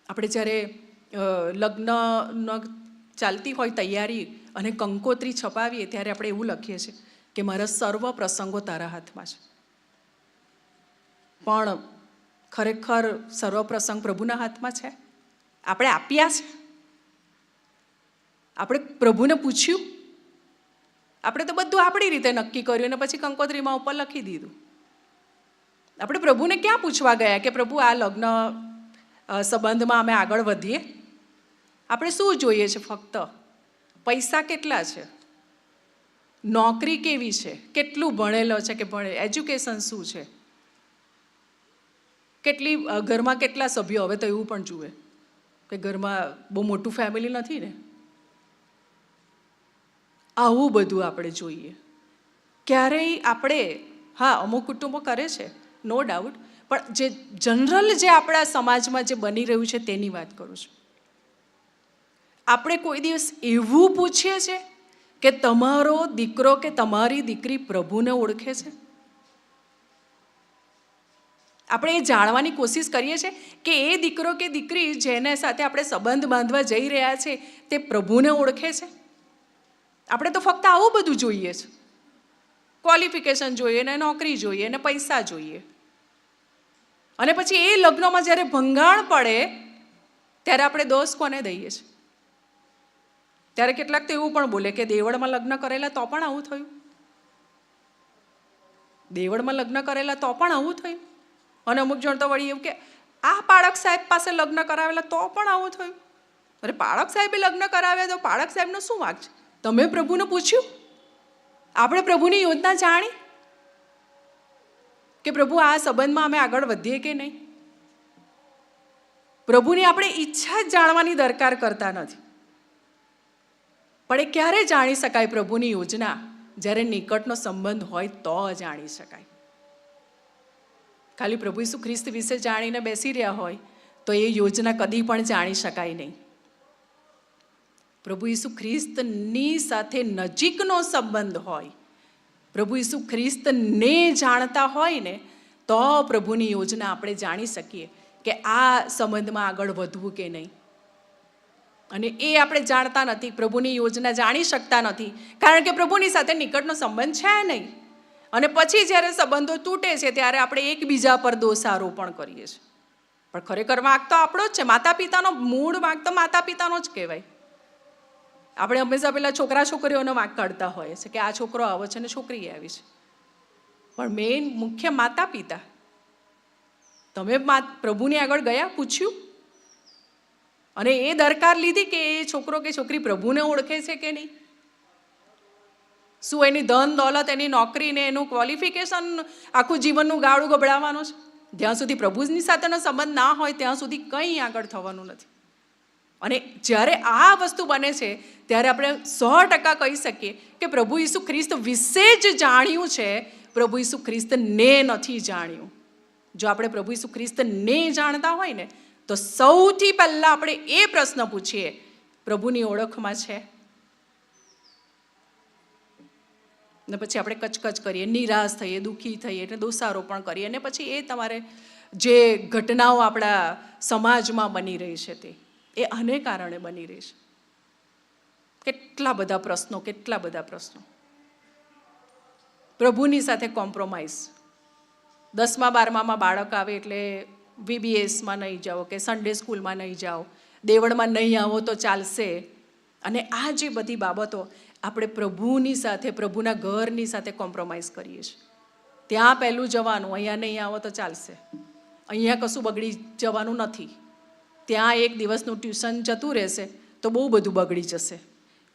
આપણે જ્યારે લગ્ન ચાલતી હોય તૈયારી અને કંકોત્રી છપાવીએ ત્યારે આપણે એવું લખીએ છીએ કે મારા સર્વ પ્રસંગો તારા હાથમાં છે. પણ ખરેખર સર્વ પ્રસંગ પ્રભુના હાથમાં છે? આપણે આપ્યા છે? આપણે પ્રભુને પૂછ્યું? આપણે તો બધું આપણી રીતે નક્કી કર્યું અને પછી કંકોત્રીમાં ઉપર લખી દીધું. આપણે પ્રભુને ક્યાં પૂછવા ગયા કે પ્રભુ આ લગ્ન સંબંધમાં અમે આગળ વધીએ? આપણે શું જોઈએ છે? ફક્ત પૈસા કેટલા છે, નોકરી કેવી છે, કેટલું ભણેલો છે કે એજ્યુકેશન શું છે, ઘરમાં કેટલા સભ્યો. હવે તો એવું પણ જુએ કે ઘરમાં બહુ મોટું ફેમિલી નથી ને. આવું બધું આપણે જોઈએ. ક્યારેય આપણે, હા અમુક કુટુંબો કરે છે, નો ડાઉટ, પણ જે જનરલ જે આપણા સમાજમાં જે બની રહ્યું છે તેની વાત કરું છું. આપણે કોઈ દિવસ એવું પૂછીએ છીએ કે તમારો દીકરો કે તમારી દીકરી પ્રભુને ઓળખે છે? આપણે એ જાણવાની કોશિશ કરીએ છીએ કે એ દીકરો કે દીકરી જેને સાથે આપણે સંબંધ બાંધવા જઈ રહ્યા છે તે પ્રભુને ઓળખે છે? આપણે તો ફક્ત આવું બધું જોઈએ છે, ક્વોલિફિકેશન જોઈએ ને, નોકરી જોઈએ ને, પૈસા જોઈએ. અને પછી એ લગ્નમાં જ્યારે ભંગાણ પડે ત્યારે આપણે દોષ કોને દઈએ છીએ? ત્યારે કેટલાક તો એવું પણ બોલે કે દેવળમાં લગ્ન કરેલા તો પણ આવું થયું, દેવળમાં લગ્ન કરેલા તો પણ આવું થયું. અને અમુક જણ તો વળી એવું કે આ પાળક સાહેબ પાસે લગ્ન કરાવેલા તો પણ આવું થયું. અરે પાળક સાહેબે લગ્ન કરાવ્યા તો પાળક સાહેબનો શું વાંક છે? તમે પ્રભુને પૂછ્યું? આપણે પ્રભુની યોજના જાણી કે પ્રભુ આ સંબંધમાં અમે આગળ વધીએ કે નહીં? પ્રભુની આપણે ઈચ્છા જ જાણવાની દરકાર કરતા નથી. પણ એ ક્યારે જાણી શકાય પ્રભુની યોજના? જ્યારે નિકટનો સંબંધ હોય તો જાણી શકાય. ખાલી પ્રભુ ઈસુ ખ્રિસ્ત વિશે જાણીને બેસી રહ્યા હોય તો એ યોજના કદી પણ જાણી શકાય નહીં. પ્રભુ ઈસુ ખ્રિસ્તની સાથે નજીકનો સંબંધ હોય, પ્રભુ ઈસુ ખ્રિસ્તને જાણતા હોય ને તો પ્રભુની યોજના આપણે જાણી શકીએ કે આ સંબંધમાં આગળ વધવું કે નહીં. અને એ આપણે જાણતા નથી, પ્રભુની યોજના જાણી શકતા નથી, કારણ કે પ્રભુની સાથે નિકટનો સંબંધ છે નહીં. અને પછી જ્યારે સંબંધો તૂટે છે ત્યારે આપણે એકબીજા પર દોષારોપણ કરીએ છીએ. પણ ખરેખર વાંક તો આપણો જ છે. માતા પિતાનો મૂળ વાંક તો માતા પિતાનો જ કહેવાય. આપણે હંમેશા પેલા છોકરા છોકરીઓનો વાંક કાઢતા હોઈએ છીએ કે આ છોકરો આવો છે ને છોકરી આવી છે. પણ મેઇન મુખ્ય માતા પિતા. તમે પ્રભુની આગળ ગયા, પૂછ્યું અને એ દરકાર લીધી કે એ છોકરો કે છોકરી પ્રભુને ઓળખે છે કે નહીં? શું એની ધન દોલત, એની નોકરી ને એનું ક્વોલિફિકેશન આખું જીવનનું ગાળું ગબડાવવાનું છે? જ્યાં સુધી પ્રભુની સાથેનો સંબંધ ના હોય ત્યાં સુધી કંઈ આગળ થવાનું નથી. અને જ્યારે આ વસ્તુ બને છે ત્યારે આપણે 100% કહી શકીએ કે પ્રભુ ઈસુ ખ્રિસ્ત વિશે જ જાણ્યું છે, પ્રભુ ઈસુ ખ્રિસ્તને નથી જાણ્યું. જો આપણે પ્રભુ ઈસુ ખ્રિસ્તને જાણતા હોય ને તો સૌથી પહેલાં આપણે એ પ્રશ્ન પૂછીએ, પ્રભુની ઓળખમાં છે? ને પછી આપણે કચકચ કરીએ, નિરાશ થઈએ, દુઃખી થઈએ, એટલે દોષારોપણ કરીએ. અને પછી એ તમારે જે ઘટનાઓ આપણા સમાજમાં બની રહી છે તે એ આને કારણે બની રહી છે. કેટલા બધા પ્રશ્નો, કેટલા બધા પ્રશ્નો. પ્રભુની સાથે કોમ્પ્રોમાઇઝ. 10મા 12મામાં બાળક આવે એટલે VBSમાં નહીં જાઓ કે સન્ડે સ્કૂલમાં નહીં જાઓ, દેવળમાં નહીં આવો તો ચાલશે. અને આ જે બધી બાબતો આપણે પ્રભુની સાથે, પ્રભુના ઘરની સાથે કોમ્પ્રોમાઇઝ કરીએ છીએ. ત્યાં પહેલું જવાનું, અહીંયા નહીં આવો તો ચાલશે, અહીંયા કશું બગડી જવાનું નથી, ત્યાં એક દિવસનું ટ્યુશન જતું રહેશે તો બહુ બધું બગડી જશે.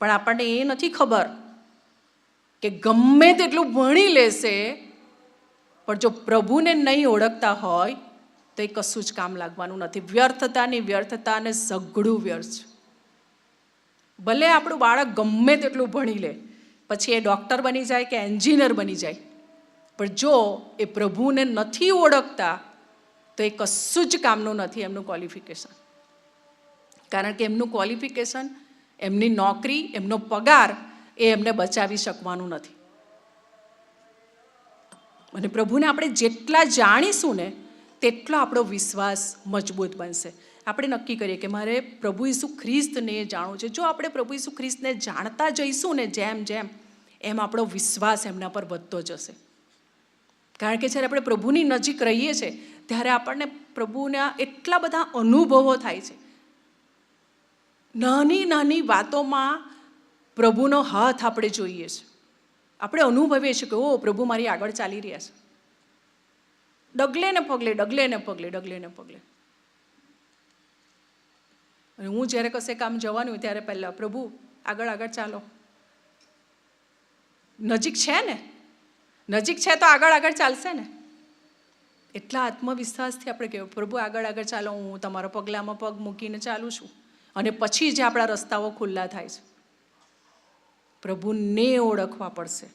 પણ આપણને એ નથી ખબર કે ગમે તેટલું ભણી લેશે પણ જો પ્રભુને નહીં ઓળખતા હોય તો એ કશું જ કામ લાગવાનું નથી. વ્યર્થતાની વ્યર્થતા અને સઘળું વ્યર્થ. ભલે આપણું બાળક ગમે તેટલું ભણી લે, પછી એ ડૉક્ટર બની જાય કે એન્જિનિયર બની જાય, પણ જો એ પ્રભુને નથી ઓળખતા તો એ કશું જ કામનું નથી એમનું ક્વોલિફિકેશન. કારણ કે એમનું ક્વોલિફિકેશન, એમની નોકરી, એમનો પગાર એ એમને બચાવી શકવાનું નથી. અને પ્રભુને આપણે જેટલા જાણીશું ને તેટલો આપણો વિશ્વાસ મજબૂત બનશે. આપણે નક્કી કરીએ કે મારે પ્રભુ ઈસુ ખ્રિસ્તને જાણવું છે. જો આપણે પ્રભુ ઈસુ ખ્રિસ્તને જાણતા જઈશું ને જેમ જેમ, એમ આપણો વિશ્વાસ એમના પર વધતો જશે. કારણ કે જ્યારે આપણે પ્રભુની નજીક રહીએ છીએ ત્યારે આપણને પ્રભુના એટલા બધા અનુભવો થાય છે. નાની નાની વાતોમાં પ્રભુનો હાથ આપણે જોઈએ છીએ. આપણે અનુભવીએ છીએ કે ઓ પ્રભુ મારી આગળ ચાલી રહ્યા છે, ડગલે ને પગલે, ડગલે ને પગલે, ડગલે ને પગલે. અને હું જ્યારે કશે કામ જવાનું હોય ત્યારે પહેલાં પ્રભુ આગળ આગળ ચાલો. નજીક છે ને, નજીક છે તો આગળ આગળ ચાલશે ને. એટલા આત્મવિશ્વાસથી આપણે કહેવું પ્રભુ આગળ આગળ ચાલો, હું તમારા પગલામાં પગ મૂકીને ચાલું છું. અને પછી જ આપણા રસ્તાઓ ખુલ્લા થાય છે. પ્રભુને ઓળખવા પડશે.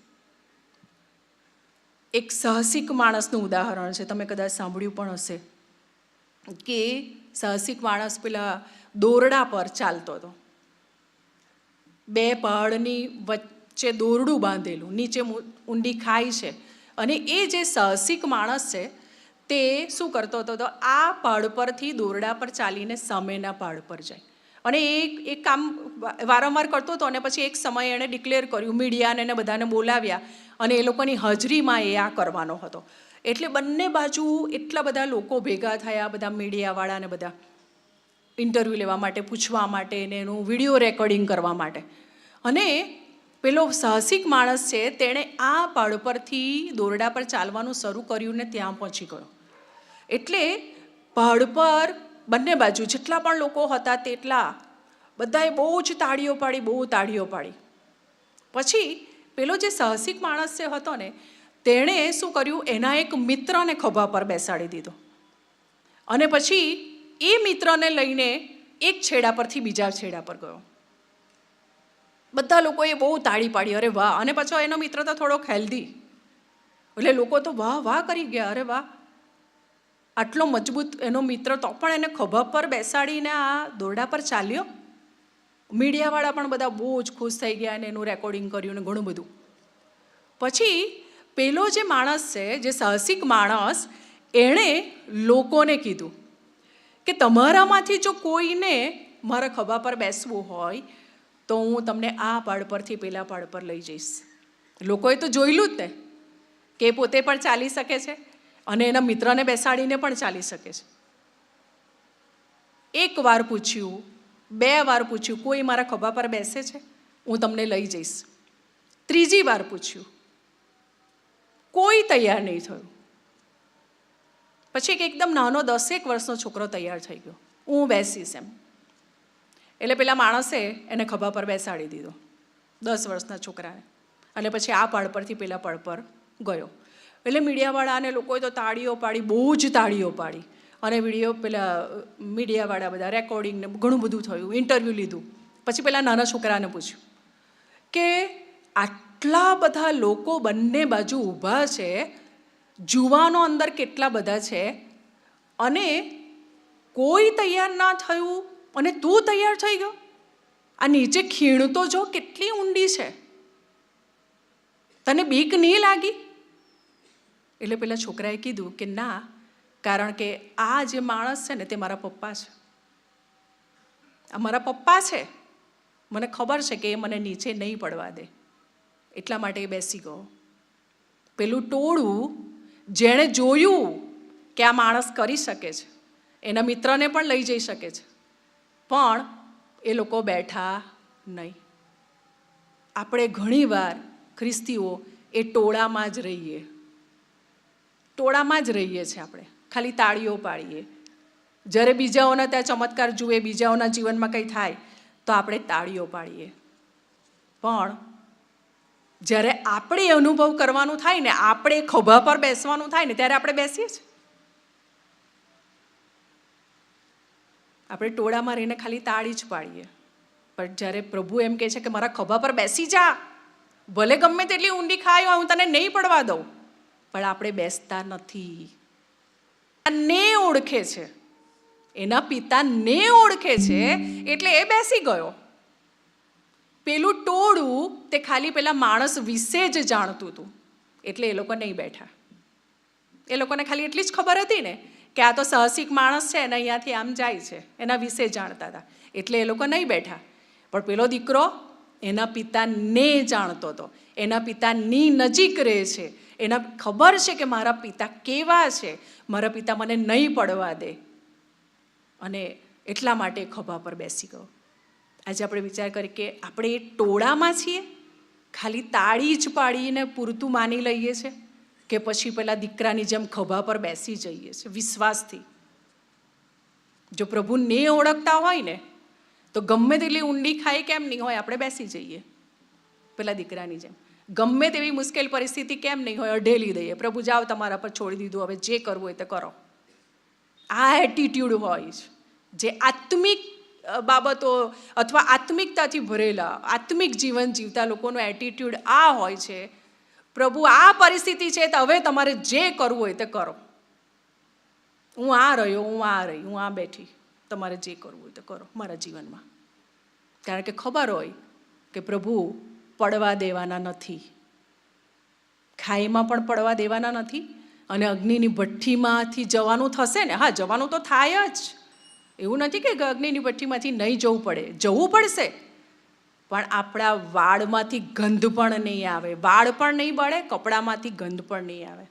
એક સાહસિક માણસનું ઉદાહરણ છે, તમે કદાચ સાંભળ્યું પણ હશે કે સાહસિક માણસ પેલા દોરડા પર ચાલતો હતો. 2 પહાડની વચ્ચે દોરડું બાંધેલું, નીચે ઊંડી ખાઈ છે. અને એ જે સાહસિક માણસ છે તે શું કરતો હતો? તો આ પહાડ પરથી દોરડા પર ચાલીને સામેના પહાડ પર જાય. અને એક કામ વારંવાર કરતો હતો. અને પછી એક સમયે એણે ડિક્લેર કર્યું, મીડિયાને એને બધાને બોલાવ્યા અને એ લોકોની હાજરીમાં એ આ કરવાનો હતો. એટલે બંને બાજુ એટલા બધા લોકો ભેગા થયા, બધા મીડિયાવાળાને બધા ઇન્ટરવ્યૂ લેવા માટે, પૂછવા માટે ને એનું વિડીયો રેકોર્ડિંગ કરવા માટે. અને પેલો સાહસિક માણસ છે તેણે આ પહાડ પરથી દોરડા પર ચાલવાનું શરૂ કર્યું ને ત્યાં પહોંચી ગયો. એટલે પહાડ પર બંને બાજુ જેટલા પણ લોકો હતા તેટલા બધાએ બહુ જ તાળીઓ પાડી, બહુ તાળીઓ પાડી. પછી પેલો જે સાહસિક માણસ જે હતો ને તેણે શું કર્યું? એના એક મિત્રને ખભા પર બેસાડી દીધો. અને પછી એ મિત્રને લઈને એક છેડા પરથી બીજા છેડા પર ગયો. બધા લોકોએ બહુ તાળી પાડી, અરે વાહ. અને પછી એનો મિત્ર તો થોડોક હેલ્ધી, એટલે લોકો તો વાહ વાહ કરી ગયા, અરે વાહ, આટલો મજબૂત એનો મિત્ર તો પણ એને ખભા પર બેસાડીને આ દોરડા પર ચાલ્યો. મીડિયાવાળા પણ બધા બહુ જ ખુશ થઈ ગયા અને એનું રેકોર્ડિંગ કર્યું ને ઘણું બધું. પછી પેલો જે માણસ છે, જે સાહસિક માણસ, એણે લોકોને કીધું કે તમારામાંથી જો કોઈને મારા ખભા પર બેસવું હોય તો હું તમને આ પહાડ પરથી પેલા પહાડ પર લઈ જઈશ. લોકોએ તો જોયેલું જ ને કે પોતે પણ ચાલી શકે છે અને એના મિત્રને બેસાડીને પણ ચાલી શકે છે. એક વાર પૂછ્યું, 2 વાર પૂછ્યું, કોઈ મારા ખભા પર બેસે છે? હું તમને લઈ જઈશ. 3જી વાર પૂછ્યું, કોઈ તૈયાર નહીં થયું. પછી એકદમ નાનો 10 વર્ષનો છોકરો તૈયાર થઈ ગયો, હું બેસીશ એમ. એટલે પેલા માણસે એને ખભા પર બેસાડી દીધો, 10 વર્ષના છોકરાને. અને પછી આ પહાડ પરથી પેલા પહાડ પર ગયો. એટલે મીડિયાવાળા અને લોકોએ તો તાળીઓ પાડી, બહુ જ તાળીઓ પાડી. અને પેલા મીડિયાવાળા બધા રેકોર્ડિંગ ને ઘણું બધું થયું, ઇન્ટરવ્યૂ લીધું. પછી પેલા નાના છોકરાને પૂછ્યું કે આટલા બધા લોકો બંને બાજુ ઊભા છે, જુવાનો અંદર કેટલા બધા છે, અને કોઈ તૈયાર ના થયું અને તું તૈયાર થઈ ગયો? આ નીચે ખીણ તો જો કેટલી ઊંડી છે, તને બીક નહીં લાગી? એટલે પેલા છોકરાએ કીધું કે ના, કારણ કે આ જે માણસ છે ને તે મારા પપ્પા છે. આ મારા પપ્પા છે, મને ખબર છે કે એ મને નીચે નહીં પડવા દે, એટલા માટે એ બેસી ગયો. પેલું ટોળું જેણે જોયું કે આ માણસ કરી શકે છે, એના મિત્રને પણ લઈ જઈ શકે છે, પણ એ લોકો બેઠા નહીં. આપણે ઘણીવાર ખ્રિસ્તીઓ એ ટોળામાં જ રહીએ, ટોળામાં જ રહીએ છીએ. આપણે ખાલી તાળીઓ પાડીએ. જ્યારે બીજાઓના ત્યાં ચમત્કાર જુએ, બીજાઓના જીવનમાં કંઈ થાય તો આપણે તાળીઓ પાડીએ. પણ જ્યારે આપણે અનુભવ કરવાનું થાય ને, આપણે ખભા પર બેસવાનું થાય ને, ત્યારે આપણે બેસીએ છીએ. આપણે ટોળામાં રહીને ખાલી તાળી જ પાડીએ. પણ જ્યારે પ્રભુ એમ કહે છે કે મારા ખભા પર બેસી જા, ભલે ગમે તેટલી ઊંડી ખાઈ હોય, હું તને નહીં પડવા દઉં, પણ આપણે બેસતા નથી. ને ઓળખે છે, એના પિતાને ઓળખે છે, એટલે એ બેસી ગયો. પેલું ટોળું તે ખાલી પેલા માણસ વિશે જ જાણતું હતું, એટલે એ લોકો નહીં બેઠા. એ લોકોને ખાલી એટલી જ ખબર હતી ને કે આ તો સાહસિક માણસ છે ને અહીંયાથી આમ જાય છે, એના વિશે જાણતા હતા, એટલે એ લોકો નહીં બેઠા. પણ પેલો દીકરો એના પિતાને જાણતો હતો, એના પિતાની નજીક રહે છે, એના ખબર છે કે મારા પિતા કેવા છે, મારા પિતા મને નહીં પડવા દે, અને એટલા માટે ખભા પર બેસી ગયો. આજે આપણે વિચાર કરીએ કે આપણે એ ટોળામાં છીએ, ખાલી તાળી જ પાડીને પૂરતું માની લઈએ છીએ, કે પછી પેલા દીકરાની જેમ ખભા પર બેસી જઈએ છીએ વિશ્વાસથી. જો પ્રભુને ઓળખતા હોય ને તો ગમે તેટલી ઊંડી ખાઈ કેમ નહીં હોય, આપણે બેસી જઈએ પેલા દીકરાની જેમ. ગમે તેવી મુશ્કેલ પરિસ્થિતિ કેમ નહીં હોય, અઢેલી દઈએ, પ્રભુ જાઓ તમારા પર છોડી દીધું, હવે જે કરવું હોય તે કરો. આ એટીટ્યૂડ હોય છે, જે આત્મિક બાબતો અથવા આત્મિકતાથી ભરેલા આત્મિક જીવન જીવતા લોકોનો એટીટ્યૂડ આ હોય છે, પ્રભુ આ પરિસ્થિતિ છે તો હવે તમારે જે કરવું હોય તે કરો. હું આ રહ્યો, હું આ રહી, હું આ બેઠી, તમારે જે કરવું હોય તે કરો મારા જીવનમાં. કારણ કે ખબર હોય કે પ્રભુ પડવા દેવાના નથી, ખાઈમાં પણ પડવા દેવાના નથી, અને અગ્નિની ભઠ્ઠીમાંથી જવાનું થશે ને, હા જવાનું તો થાય જ, એવું નથી કે અગ્નિની ભઠ્ઠીમાંથી નહીં જવું પડે, જવું પડશે, પણ આપણા વાળમાંથી ગંધ પણ નહીં આવે, વાળ પણ નહીં બળે, કપડામાંથી ગંધ પણ નહીં આવે,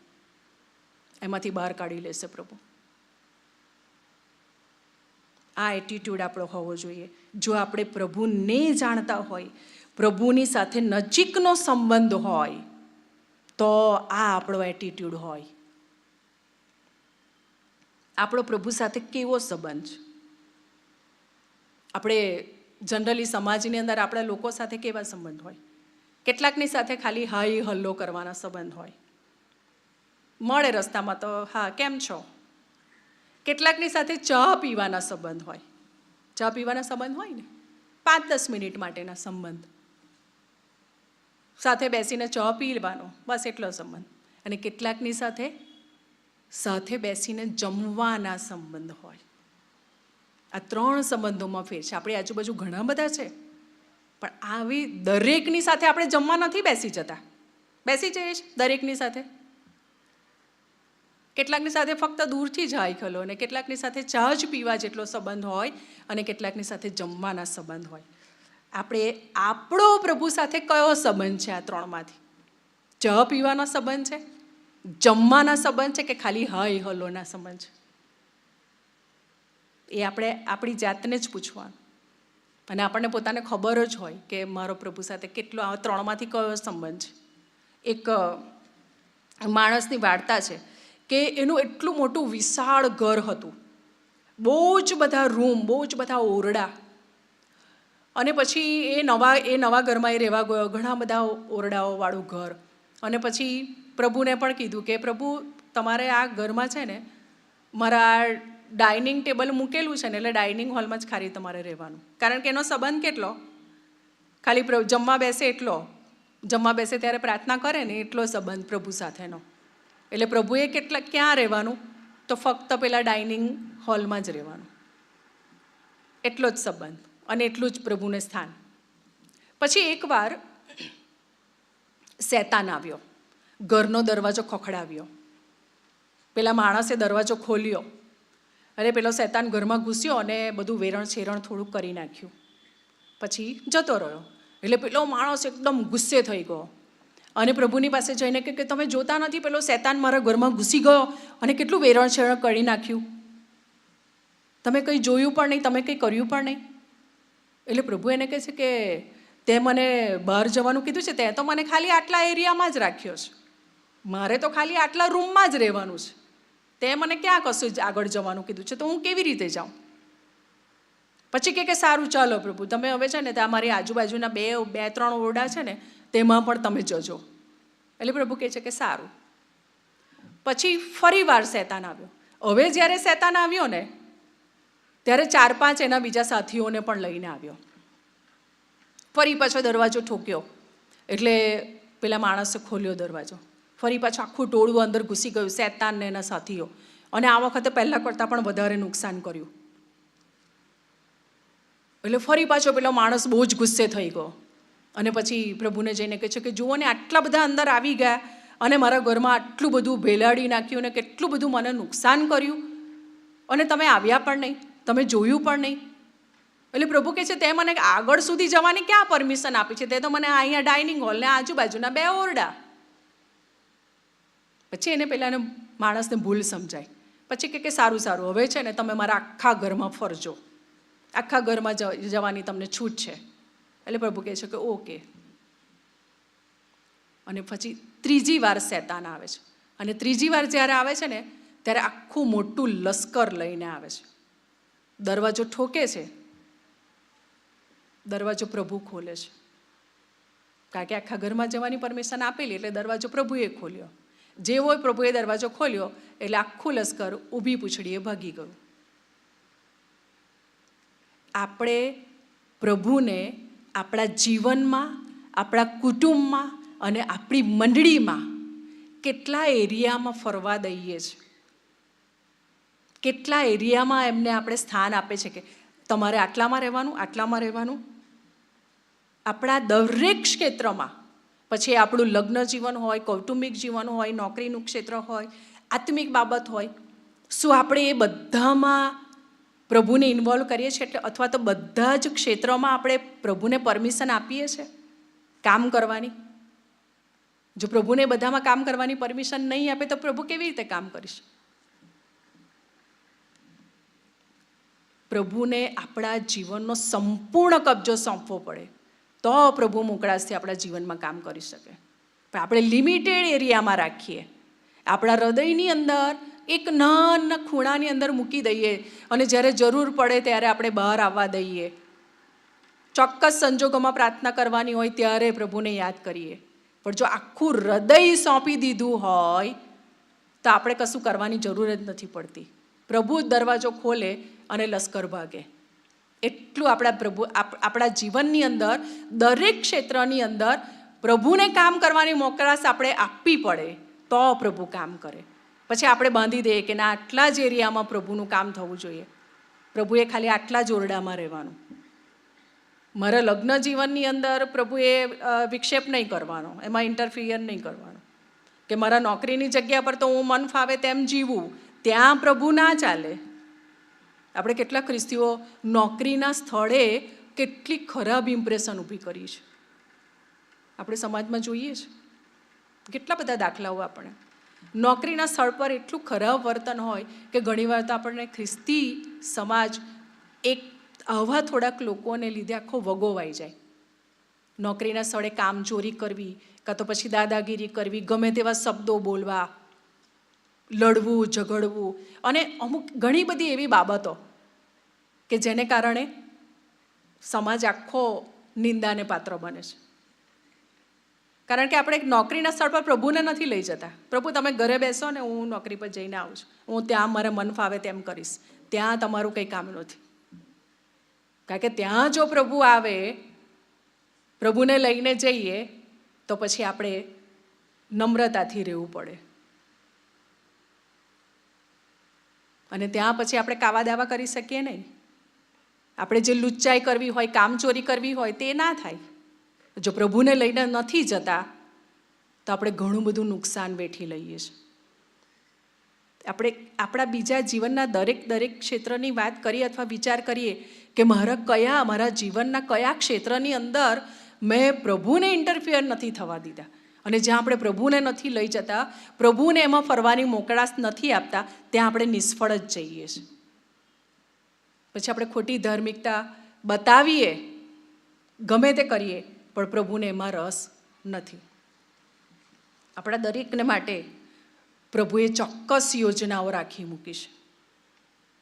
એમાંથી બહાર કાઢી લેશે પ્રભુ. આ એટીટ્યૂડ આપણો હોવો જોઈએ. જો આપણે પ્રભુને જાણતા હોય, પ્રભુની સાથે નજીકનો સંબંધ હોય, તો આ આપણો એટીટ્યૂડ હોય. આપણો પ્રભુ સાથે કેવો સંબંધ છે? આપણે જનરલી સમાજની અંદર આપણા લોકો સાથે કેવા સંબંધ હોય? કેટલાકની સાથે ખાલી હાઈ હલ્લો કરવાના સંબંધ હોય, મળે રસ્તામાં તો હા કેમ છો. કેટલાકની સાથે ચા પીવાના સંબંધ હોય, ચા પીવાના સંબંધ હોય ને, 5-10 મિનિટ માટેના સંબંધ, સાથે બેસીને ચા પી લેવાનો, બસ એટલો સંબંધ. અને કેટલાકની સાથે બેસીને જમવાના સંબંધ હોય. આ 3 સંબંધોમાં ફેર છે. આપણી આજુબાજુ ઘણા બધા છે, પણ આવી દરેકની સાથે આપણે જમવા નથી બેસી જતા. બેસી જઈએ છીએ દરેકની સાથે. કેટલાકની સાથે ફક્ત દૂરથી જ હાય ખલો, અને કેટલાકની સાથે ચા જ પીવા જેટલો સંબંધ હોય, અને કેટલાકની સાથે જમવાના સંબંધ હોય. આપણો પ્રભુ સાથે કયો સંબંધ છે? આ 3માંથી ચા પીવાનો સંબંધ છે, જમવાના સંબંધ છે, કે ખાલી હાય હલોના સંબંધ છે? એ આપણે આપણી જાતને જ પૂછવાનું. અને આપણને પોતાને ખબર જ હોય કે મારો પ્રભુ સાથે કેટલો, આ 3માંથી કયો સંબંધ છે. એક માણસની વાર્તા છે કે એનું એટલું મોટું વિશાળ ઘર હતું, બહુ જ બધા રૂમ, બહુ જ બધા ઓરડા. અને પછી એ નવા ઘરમાં એ રહેવા ગયો, ઘણા બધા ઓરડાઓવાળું ઘર. અને પછી પ્રભુને પણ કીધું કે પ્રભુ તમારે આ ઘરમાં છે ને, મારા ડાઇનિંગ ટેબલ મૂકેલું છે ને, એટલે ડાઇનિંગ હોલમાં જ ખાલી તમારે રહેવાનું. કારણ કે એનો સંબંધ કેટલો, ખાલી જમવા બેસે એટલો, જમવા બેસે ત્યારે પ્રાર્થના કરે ને એટલો સંબંધ પ્રભુ સાથેનો. એટલે પ્રભુએ ક્યાં રહેવાનું? તો ફક્ત પેલા ડાઇનિંગ હોલમાં જ રહેવાનું. એટલો જ સંબંધ અને એટલું જ પ્રભુને સ્થાન. પછી એકવાર શેતાન આવ્યો, ઘરનો દરવાજો ખખડાવ્યો. પેલા માણસે દરવાજો ખોલ્યો, અરે પેલો શેતાન ઘરમાં ઘૂસ્યો અને બધું વેરણ છેરણ થોડુંક કરી નાખ્યું, પછી જતો રહ્યો. એટલે પેલો માણસ એકદમ ગુસ્સે થઈ ગયો અને પ્રભુની પાસે જઈને કે તમે જોતા નથી, પેલો શેતાન મારા ઘરમાં ઘૂસી ગયો અને કેટલું વેરણ છેરણ કરી નાખ્યું, તમે કંઈ જોયું પણ નહીં, તમે કંઈ કર્યું પણ નહીં. એટલે પ્રભુ એને કહે છે કે તે મને બહાર જવાનું કીધું છે, તે તો મને ખાલી આટલા એરિયામાં જ રાખ્યો છે, મારે તો ખાલી આટલા રૂમમાં જ રહેવાનું છે, તે મને ક્યાં કશું જ આગળ જવાનું કીધું છે, તો હું કેવી રીતે જાઉં? પછી કે સારું ચાલો પ્રભુ, તમે હવે છે ને ત્યાં મારી આજુબાજુના 2-3 ઓરડા છે ને તેમાં પણ તમે જજો. એટલે પ્રભુ કહે છે કે સારું. પછી ફરી વાર શેતાન આવ્યો. હવે જ્યારે શેતાન આવ્યો ને ત્યારે 4-5 એના બીજા સાથીઓને પણ લઈને આવ્યો. ફરી પાછો દરવાજો ઠોક્યો, એટલે પેલા માણસે ખોલ્યો દરવાજો. ફરી પાછું આખું ટોળું અંદર ઘૂસી ગયું, શેતાન ને એના સાથીઓ. અને આ વખતે પહેલાં કરતાં પણ વધારે નુકસાન કર્યું. એટલે ફરી પાછો પેલો માણસ બહુ જ ગુસ્સે થઈ ગયો અને પછી પ્રભુને જઈને કહે છે કે જુઓ ને, આટલા બધા અંદર આવી ગયા અને મારા ઘરમાં આટલું બધું ભેલાડી નાખ્યું ને કેટલું બધું મને નુકસાન કર્યું, અને તમે આવ્યા પણ નહીં, તમે જોયું પણ નહીં. એટલે પ્રભુ કહે છે તે મને આગળ સુધી જવાની ક્યાં પરમિશન આપી છે? તે તો મને અહીંયા ડાઇનિંગ હોલ ને આજુબાજુના 2 ઓરડા. પછી એને પેલાને માણસને ભૂલ સમજાય. પછી કે સારું સારું, હવે છે ને તમે મારા આખા ઘરમાં ફરજો, આખા ઘરમાં જવાની તમને છૂટ છે. એટલે પ્રભુ કહે છે કે ઓકે. અને પછી 3જી વાર શેતાન આવે છે, અને 3જી વાર જ્યારે આવે છે ને ત્યારે આખું મોટું લશ્કર લઈને આવે છે. દરવાજો ઠોકે છે, દરવાજો પ્રભુ ખોલે છે, કારણ કે આખા ઘરમાં જવાની પરમિશન આપેલી, એટલે દરવાજો પ્રભુએ ખોલ્યો. જેવો પ્રભુએ દરવાજો ખોલ્યો એટલે આખું લશ્કર ઊભી પૂંછડીએ ભાગી ગયું. આપણે પ્રભુને આપણા જીવનમાં, આપણા કુટુંબમાં અને આપણી મંડળીમાં કેટલા એરિયામાં ફરવા દઈએ છીએ, કેટલા એરિયામાં એમને આપણે સ્થાન આપે છે કે તમારે આટલામાં રહેવાનું, આટલામાં રહેવાનું. આપણા દરેક ક્ષેત્રમાં, પછી આપણું લગ્ન જીવન હોય, કૌટુંબિક જીવન હોય, નોકરીનું ક્ષેત્ર હોય, આત્મિક બાબત હોય, શું આપણે એ બધામાં પ્રભુને ઇન્વોલ્વ કરીએ છીએ? એટલે અથવા તો બધા જ ક્ષેત્રોમાં આપણે પ્રભુને પરમિશન આપીએ છીએ કામ કરવાની? જો પ્રભુને બધામાં કામ કરવાની પરમિશન નહીં આપે તો પ્રભુ કેવી રીતે કામ કરીશ? પ્રભુને આપણા જીવનનો સંપૂર્ણ કબજો સોંપવો પડે તો પ્રભુ મોકળાશથી આપણા જીવનમાં કામ કરી શકે. પણ આપણે લિમિટેડ એરિયામાં રાખીએ, આપણા હૃદયની અંદર એક નાના ખૂણાની અંદર મૂકી દઈએ અને જ્યારે જરૂર પડે ત્યારે આપણે બહાર આવવા દઈએ. ચોક્કસ સંજોગોમાં પ્રાર્થના કરવાની હોય ત્યારે પ્રભુને યાદ કરીએ. પણ જો આખું હૃદય સોંપી દીધું હોય તો આપણે કશું કરવાની જરૂર જ નથી પડતી. પ્રભુ જ દરવાજો ખોલે અને લશ્કર ભાગે. એટલું આપણા જીવનની અંદર દરેક ક્ષેત્રની અંદર પ્રભુને કામ કરવાની મોકળાશ આપણે આપવી પડે તો પ્રભુ કામ કરે. પછી આપણે બાંધી દઈએ કે ના, આટલા જ એરિયામાં પ્રભુનું કામ થવું જોઈએ, પ્રભુએ ખાલી આટલા જ ઓરડામાં રહેવાનું. મારા લગ્ન જીવનની અંદર પ્રભુએ વિક્ષેપ નહીં કરવાનો, એમાં ઇન્ટરફિયર નહીં કરવાનો. કે મારા નોકરીની જગ્યા પર તો હું મન ફાવે તેમ જીવું, ત્યાં પ્રભુ ના ચાલે. આપણે કેટલા ખ્રિસ્તીઓ નોકરીના સ્થળે કેટલી ખરાબ ઇમ્પ્રેશન ઊભી કરી છે, આપણે સમાજમાં જોઈએ છે. કેટલા બધા દાખલાઓ આપણે નોકરીના સ્થળ પર એટલું ખરાબ વર્તન હોય કે ઘણીવાર તો આપણને ખ્રિસ્તી સમાજ એક આવા થોડાક લોકોને લીધે આખો વગોવાઈ જાય. નોકરીના સ્થળે કામચોરી કરવી, કાં તો પછી દાદાગીરી કરવી, ગમે તેવા શબ્દો બોલવા, લડવું, ઝઘડવું, અને અમુક ઘણી બધી એવી બાબતો કે જેને કારણે સમાજ આખો નિંદાને પાત્ર બને છે. કારણ કે આપણે નોકરીના સ્થળ પર પ્રભુને નથી લઈ જતા. પ્રભુ તમે ઘરે બેસો ને, હું નોકરી પર જઈને આવું છું, હું ત્યાં મારે મન ફાવે તેમ કરીશ, ત્યાં તમારું કંઈ કામ નથી. કારણ કે ત્યાં જો પ્રભુ આવે, પ્રભુને લઈને જઈએ તો પછી આપણે નમ્રતાથી રહેવું પડે. અને ત્યાં પછી આપણે કાવા દાવા કરી શકીએ નહીં. આપણે જે લુચ્ચાઈ કરવી હોય, કામચોરી કરવી હોય તે ના થાય. જો પ્રભુને લઈને નથી જતા તો આપણે ઘણું બધું નુકસાન વેઠી લઈએ છીએ. આપણે આપણા બીજા જીવનના દરેક ક્ષેત્રની વાત કરીએ અથવા વિચાર કરીએ કે મારા જીવનના કયા ક્ષેત્રની અંદર મેં પ્રભુને ઇન્ટરફિયર નથી થવા દીધા, અને જ્યાં આપણે પ્રભુને નથી લઈ જતા, પ્રભુને એમાં ફરવાની મોકળાશ નથી આપતા, ત્યાં આપણે નિષ્ફળ જ જઈએ છીએ. પછી આપણે ખોટી ધાર્મિકતા બતાવીએ, ગમે તે કરીએ, પણ પ્રભુને એમાં રસ નથી. આપણા દરેકને માટે પ્રભુએ ચોક્કસ યોજનાઓ રાખી મૂકી છે.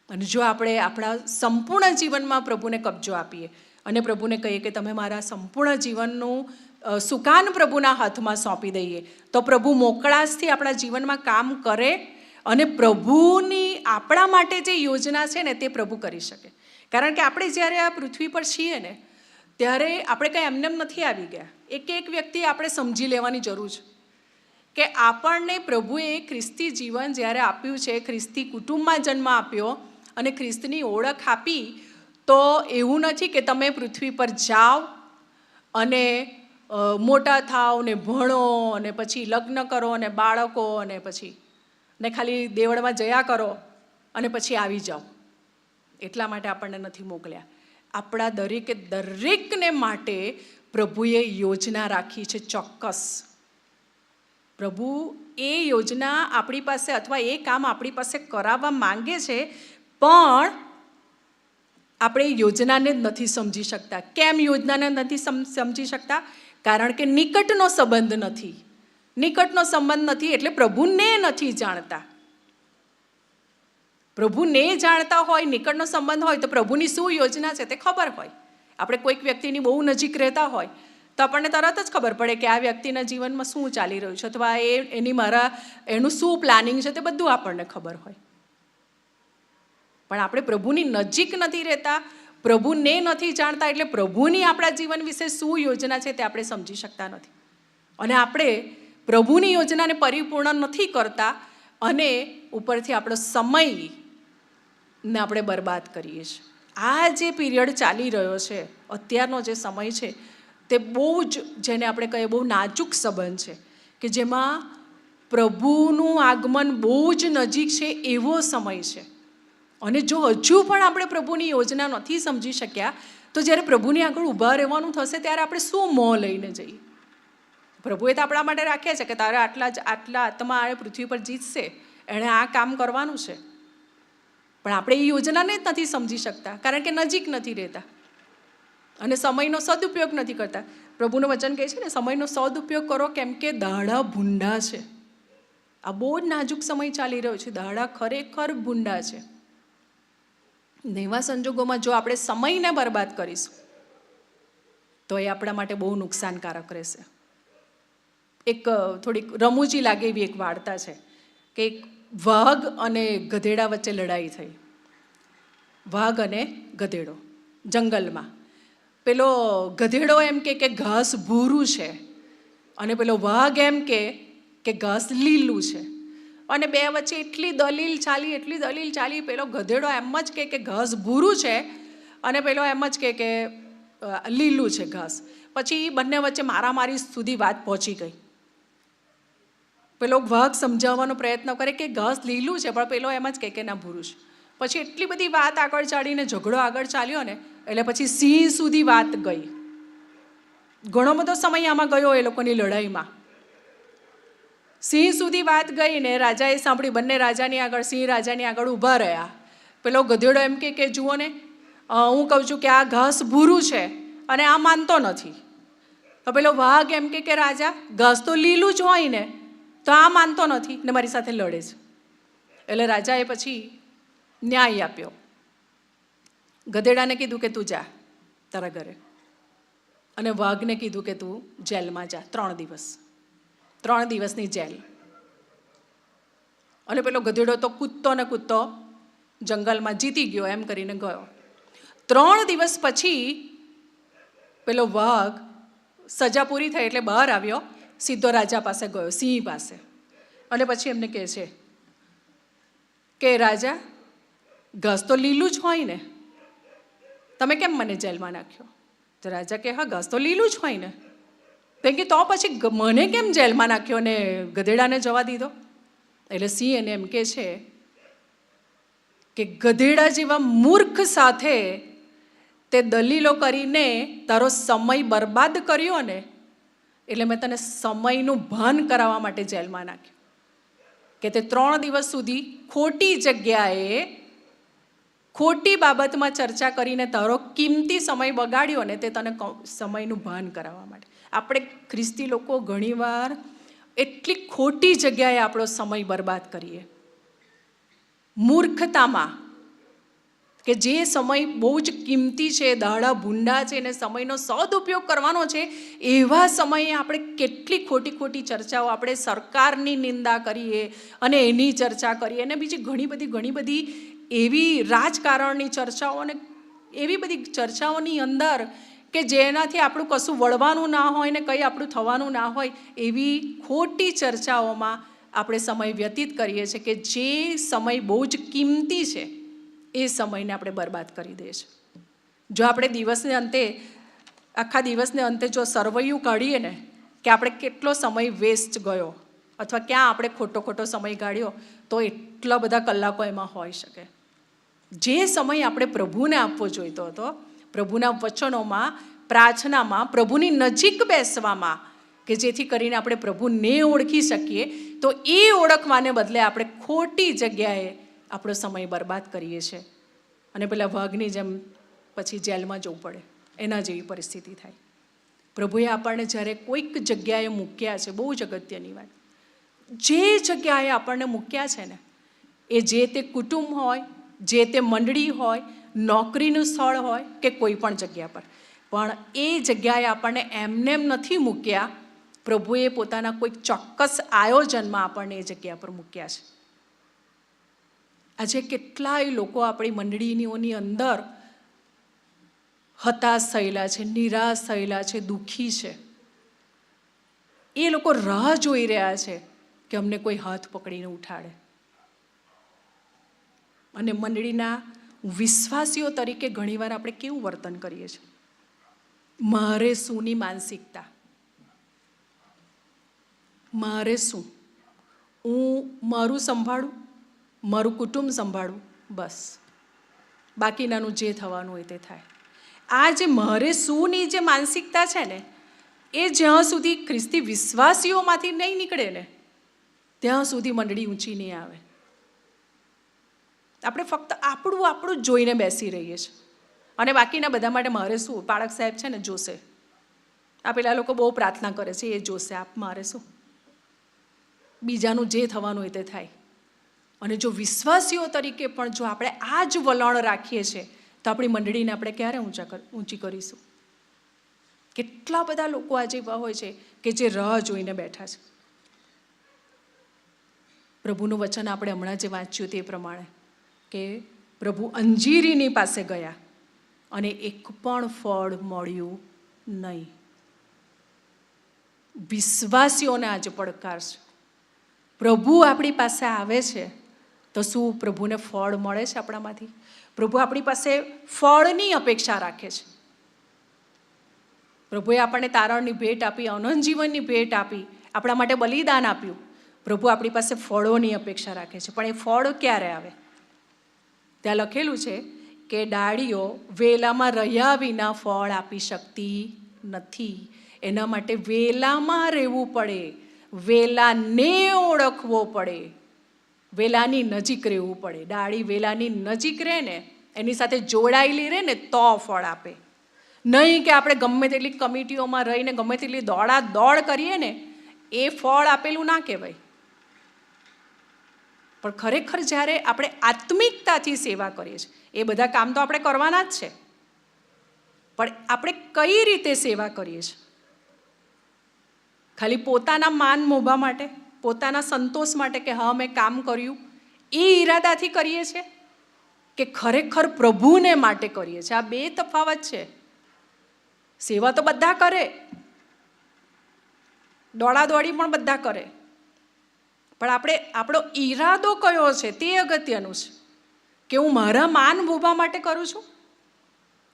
અને જો આપણે આપણા સંપૂર્ણ જીવનમાં પ્રભુને કબજો આપીએ અને પ્રભુને કહીએ કે તમે મારા સંપૂર્ણ જીવનનું સુકાન પ્રભુના હાથમાં સોંપી દઈએ, તો પ્રભુ મોકળાશથી આપણા જીવનમાં કામ કરે અને પ્રભુની આપણા માટે જે યોજના છે ને તે પ્રભુ કરી શકે. કારણ કે આપણે જ્યારે આ પૃથ્વી પર છીએ ને, ત્યારે આપણે કંઈ એમને નથી આવી ગયા. એક વ્યક્તિ આપણે સમજી લેવાની જરૂર છે કે આપણને પ્રભુએ ખ્રિસ્તી જીવન જ્યારે આપ્યું છે, ખ્રિસ્તી કુટુંબમાં જન્મ આપ્યો અને ખ્રિસ્તની ઓળખ આપી, તો એવું નથી કે તમે પૃથ્વી પર જાઓ અને મોટા થાવ ને ભણો અને પછી લગ્ન કરો અને બાળકો અને પછી ને ખાલી દેવળમાં જયા કરો અને પછી આવી જાઓ. એટલા માટે આપણને નથી મોકલ્યા. આપણા દરેકને માટે પ્રભુએ યોજના રાખી છે ચોક્કસ. પ્રભુ એ યોજના આપણી પાસે અથવા એ કામ આપણી પાસે કરાવવા માંગે છે, પણ આપણે યોજનાને જ નથી સમજી શકતા. કેમ યોજનાને નથી સમજી શકતા? કારણ કે નિકટનો સંબંધ નથી. નિકટનો સંબંધ નથી એટલે પ્રભુને નથી જાણતા. પ્રભુને જાણતા હોય, નિકટનો સંબંધ હોય તો પ્રભુની શું યોજના છે તે ખબર હોય. આપણે કોઈક વ્યક્તિની બહુ નજીક રહેતા હોય તો આપણને તરત જ ખબર પડે કે આ વ્યક્તિના જીવનમાં શું ચાલી રહ્યું છે, અથવા એનું શું પ્લાનિંગ છે, તે બધું આપણને ખબર હોય. પણ આપણે પ્રભુની નજીક નથી રહેતા, પ્રભુને નથી જાણતા, એટલે પ્રભુની આપણા જીવન વિશે શું યોજના છે તે આપણે સમજી શકતા નથી. અને આપણે પ્રભુની યોજનાને પરિપૂર્ણ નથી કરતા અને ઉપરથી આપણો સમયને આપણે બરબાદ કરીએ છીએ. આ જે પીરિયડ ચાલી રહ્યો છે, અત્યારનો જે સમય છે, તે બહુ જ, જેને આપણે કહીએ બહુ નાજુક સંબંધ છે, કે જેમાં પ્રભુનું આગમન બહુ જ નજીક છે એવો સમય છે. અને જો હજુ પણ આપણે પ્રભુની યોજના નથી સમજી શક્યા, તો જ્યારે પ્રભુની આગળ ઊભા રહેવાનું થશે ત્યારે આપણે શું મોહ લઈને જઈએ? પ્રભુએ તો આપણા માટે રાખ્યા છે કે તારે આટલા આત્મા આ પૃથ્વી પર જીતશે, એણે આ કામ કરવાનું છે. પણ આપણે એ યોજનાને જ નથી સમજી શકતા, કારણ કે નજીક નથી રહેતા અને સમયનો સદુપયોગ નથી કરતા. પ્રભુનું વચન કહે છે ને, સમયનો સદુપયોગ કરો કેમ કે દાડા ભૂંડા છે. આ બહુ જ નાજુક સમય ચાલી રહ્યો છે, દાડા ખરેખર ભૂંડા છે. એવા સંજોગોમાં જો આપણે સમયને બરબાદ કરીશું તો એ આપણા માટે બહુ નુકસાનકારક રહેશે. એક થોડીક રમૂજી લાગે એવી એક વાર્તા છે કે એક વાઘ અને ગધેડા વચ્ચે લડાઈ થઈ. વાઘ અને ગધેડો જંગલમાં. પેલો ગધેડો એમ કે ઘાસ ભૂરું છે અને પેલો વાઘ એમ કે ઘાસ લીલું છે. અને બે વચ્ચે એટલી દલીલ ચાલી. પેલો ગધેડો એમ જ કે ઘાસ ભૂરું છે અને પેલો એમ જ કે લીલું છે ઘાસ. પછી બંને વચ્ચે મારામારી સુધી વાત પહોંચી ગઈ. પેલો વાઘ સમજાવવાનો પ્રયત્ન કરે કે ઘાસ લીલું છે, પણ પેલો એમ જ કે ના ભૂરું છે. પછી એટલી બધી વાત આગળ ચાલીને ઝઘડો આગળ ચાલ્યો ને, એટલે પછી સિંહ સુધી વાત ગઈ. ઘણો બધો સમય આમાં ગયો એ લોકોની લડાઈમાં. સિંહ સુધી વાત ગઈ ને રાજાએ સાંભળી. બંને રાજાની આગળ, સિંહ રાજાની આગળ ઊભા રહ્યા. પેલો ગધેડો એમ કે જુઓ ને, હું કહું છું કે આ ઘાસ ભૂરું છે અને આ માનતો નથી. તો પેલો વાઘ એમ કે રાજા, ઘાસ તો લીલું જ હોય ને, તો આ માનતો નથી ને મારી સાથે લડે છે. એટલે રાજાએ પછી ન્યાય આપ્યો. ગધેડાને કીધું કે તું જા તારા ઘરે, અને વાઘને કીધું કે તું જેલમાં જા 3 દિવસ. 3 દિવસની જેલ. અને પેલો ગધેડો તો કૂદતો જંગલમાં જીતી ગયો એમ કરીને ગયો. 3 દિવસ પછી પેલો વાઘ સજા પૂરી થઈ એટલે બહાર આવ્યો, સીધો રાજા પાસે ગયો, સિંહ પાસે. અને પછી એમને કહે છે કે રાજા, ઘાસ તો લીલું જ હોય ને, તમે કેમ મને જેલમાં નાખ્યો? તો રાજા કે હા, ઘાસ તો લીલું જ હોય ને. કે તો પછી મને કેમ જેલમાં નાખ્યો ને ગધેડાને જવા દીધો? એટલે સિંહ એને એમ કે છે કે ગધેડા જેવા મૂર્ખ સાથે તે દલીલો કરીને તારો સમય બરબાદ કર્યો ને, એટલે મેં તને સમયનું ભાન કરાવવા માટે જેલમાં નાખ્યો. કે તે 3 દિવસ સુધી ખોટી જગ્યાએ ખોટી બાબતમાં ચર્ચા કરીને તારો કિંમતી સમય બગાડ્યો ને, તે તને સમયનું ભાન કરાવવા માટે. આપણે ખ્રિસ્તી લોકો ઘણીવાર એટલી ખોટી જગ્યાએ આપણો સમય બરબાદ કરીએ, મૂર્ખતામાં, કે જે સમય બહુ જ કિંમતી છે, દાડા ભૂંડા છે ને સમયનો સદુપયોગ કરવાનો છે, એવા સમયે આપણે કેટલી ખોટી ચર્ચાઓ, આપણે સરકારની નિંદા કરીએ અને એની ચર્ચા કરીએ, અને બીજી ઘણી બધી એવી રાજકારણની ચર્ચાઓ અને એવી બધી ચર્ચાઓની અંદર કે જેનાથી આપણું કશું વળવાનું ના હોય ને કંઈ આપણું થવાનું ના હોય, એવી ખોટી ચર્ચાઓમાં આપણે સમય વ્યતીત કરીએ છીએ કે જે સમય બહુ જ કિંમતી છે એ સમયને આપણે બરબાદ કરી દઈએ છીએ. જો આપણે આખા દિવસને અંતે જો સરવૈયું કાઢીએ ને કે આપણે કેટલો સમય વેસ્ટ ગયો અથવા ક્યાં આપણે ખોટો સમય કાઢ્યો, તો એટલા બધા કલાકો એમાં હોઈ શકે. જે સમય આપણે પ્રભુને આપવો જોઈતો હતો, પ્રભુના વચનોમાં, પ્રાર્થનામાં, પ્રભુની નજીક બેસવામાં, કે જેથી કરીને આપણે પ્રભુને ઓળખી શકીએ, તો એ ઓળખવાને બદલે આપણે ખોટી જગ્યાએ આપણો સમય બરબાદ કરીએ છીએ અને પેલા વાઘની જેમ પછી જેલમાં જવું પડે, એના જેવી પરિસ્થિતિ થાય. પ્રભુએ આપણને જ્યારે કોઈક જગ્યાએ મૂક્યા છે, બહુ જ અગત્યની વાત, જે જગ્યાએ આપણને મૂક્યા છે ને, એ જે તે કુટુંબ હોય, જે તે મંડળી હોય, નોકરીનું સ્થળ હોય કે કોઈ પણ જગ્યા પર, પણ એ જગ્યાએ આપણને એમનેમ નથી મૂક્યા. પ્રભુએ પોતાના કોઈક ચોક્કસ આયોજનમાં આપણને એ જગ્યા પર મૂક્યા છે. આજે કેટલાય લોકો આપણી મંડળીઓની અંદર હતાશ થયેલા છે, નિરાશ થયેલા છે, દુઃખી છે. એ લોકો રાહ જોઈ રહ્યા છે કે અમને કોઈ હાથ પકડીને ઉઠાડે. અને મંડળીના વિશ્વાસીઓ તરીકે ઘણીવાર આપણે કેવું વર્તન કરીએ છીએ? મારે શુંની માનસિકતા, મારે શું, હું મારું સંભાળું, મારું કુટુંબ સંભાળું, બસ બાકીનાનું જે થવાનું હોય તે થાય. આ જે મારે શુંની જે માનસિકતા છે ને, એ જ્યાં સુધી ખ્રિસ્તી વિશ્વાસીઓમાંથી નહીં નીકળે ને ત્યાં સુધી મંડળી ઊંચી નહીં આવે. આપણે ફક્ત આપણું જ જોઈને બેસી રહીએ છીએ અને બાકીના બધા માટે મારે શું, પાળક સાહેબ છે ને જોશે, આ પેલા લોકો બહુ પ્રાર્થના કરે છે એ જોશે, આપ મારે શું, બીજાનું જે થવાનું હોય તે થાય. અને જો વિશ્વાસીઓ તરીકે પણ જો આપણે આ જ વલણ રાખીએ છીએ તો આપણી મંડળીને આપણે ક્યારે ઊંચી કરીશું? કેટલા બધા લોકો આજે એવા હોય છે કે જે રાહ જોઈને બેઠા છે. પ્રભુનું વચન આપણે હમણાં જે વાંચ્યું તે પ્રમાણે કે પ્રભુ અંજીરીની પાસે ગયા અને એક પણ ફળ મળ્યું નહીં. વિશ્વાસીઓને આજે પડકાર છે. પ્રભુ આપણી પાસે આવે છે તો શું પ્રભુને ફળ મળે છે આપણામાંથી? પ્રભુ આપણી પાસે ફળની અપેક્ષા રાખે છે. પ્રભુએ આપણને તારણની ભેટ આપી, અનંત જીવનની ભેટ આપી, આપણા માટે બલિદાન આપ્યું. પ્રભુ આપણી પાસે ફળોની અપેક્ષા રાખે છે. પણ એ ફળ ક્યારે આવે? ત્યાં લખેલું છે કે ડાળીઓ વેલામાં રહ્યા વિના ફળ આપી શકતી નથી. એના માટે વેલામાં રહેવું પડે, વેલાને ઓળખવો પડે, વેલાની નજીક રહેવું પડે. ડાળી વેલાની નજીક રહે ને, એની સાથે જોડાયેલી રહે ને તો ફળ આપે. નહીં કે આપણે ગમે તેટલી કમિટીઓમાં રહીને ગમે તેટલી દોડ કરીએ ને, એ ફળ આપેલું ના કહેવાય. પણ ખરેખર જ્યારે આપણે આત્મિકતાથી સેવા કરીએ છીએ, એ બધા કામ તો આપણે કરવાના જ છે, પણ આપણે કઈ રીતે સેવા કરીએ છીએ? ખાલી પોતાના માન મોભા માટે, પોતાના સંતોષ માટે કે હા મેં કામ કર્યું, એ ઈરાદાથી કરીએ છીએ કે ખરેખર પ્રભુને માટે કરીએ છીએ? આ બે તફાવત છે. સેવા તો બધા કરે, દોડાદોડી પણ બધા કરે, પણ આપણો ઈરાદો કયો છે તે અગત્યનું છે. કે હું મારા માન મોભા માટે કરું છું,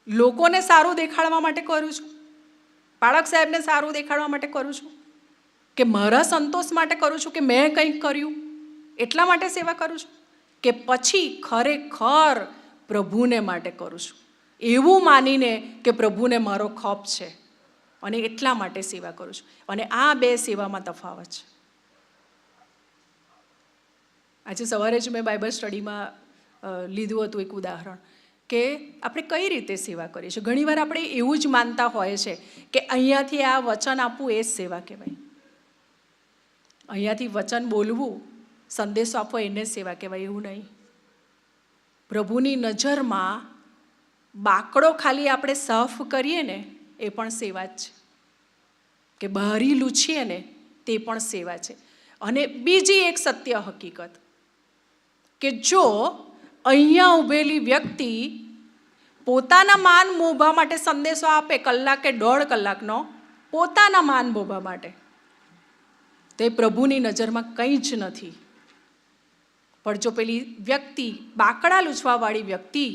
લોકોને સારું દેખાડવા માટે કરું છું, પાળક સાહેબને સારું દેખાડવા માટે કરું છું, કે મારા સંતોષ માટે કરું છું કે મેં કંઈક કર્યું એટલા માટે સેવા કરું છું, કે પછી ખરેખર પ્રભુને માટે કરું છું એવું માનીને કે પ્રભુને મારો ખપ છે અને એટલા માટે સેવા કરું છું? અને આ બે સેવામાં તફાવત છે. આજે સવારે જ મેં બાઇબલ સ્ટડીમાં લીધું હતું એક ઉદાહરણ કે આપણે કઈ રીતે સેવા કરીએ છીએ. ઘણીવાર આપણે એવું જ માનતા હોય છે કે અહીંયાથી આ વચન આપવું એ જ સેવા કહેવાય, અહીંયાથી વચન બોલવું, સંદેશો આપવો એને જ સેવા કહેવાય. એવું નહીં. પ્રભુની નજરમાં બાકડો ખાલી આપણે સાફ કરીએ ને એ પણ સેવા જ છે, કે બારી લૂછીએ ને તે પણ સેવા છે. અને બીજી એક સત્ય હકીકત કે જો અહીંયા ઊભેલી વ્યક્તિ પોતાના માન મોભા માટે સંદેશો આપે, કલાક કે 1.5 કલાકનો પોતાના માન મોભા માટે, તે પ્રભુની નજરમાં કંઈ જ નથી. પણ જો પેલી વ્યક્તિ, બાકડા લૂછવાવાળી વ્યક્તિ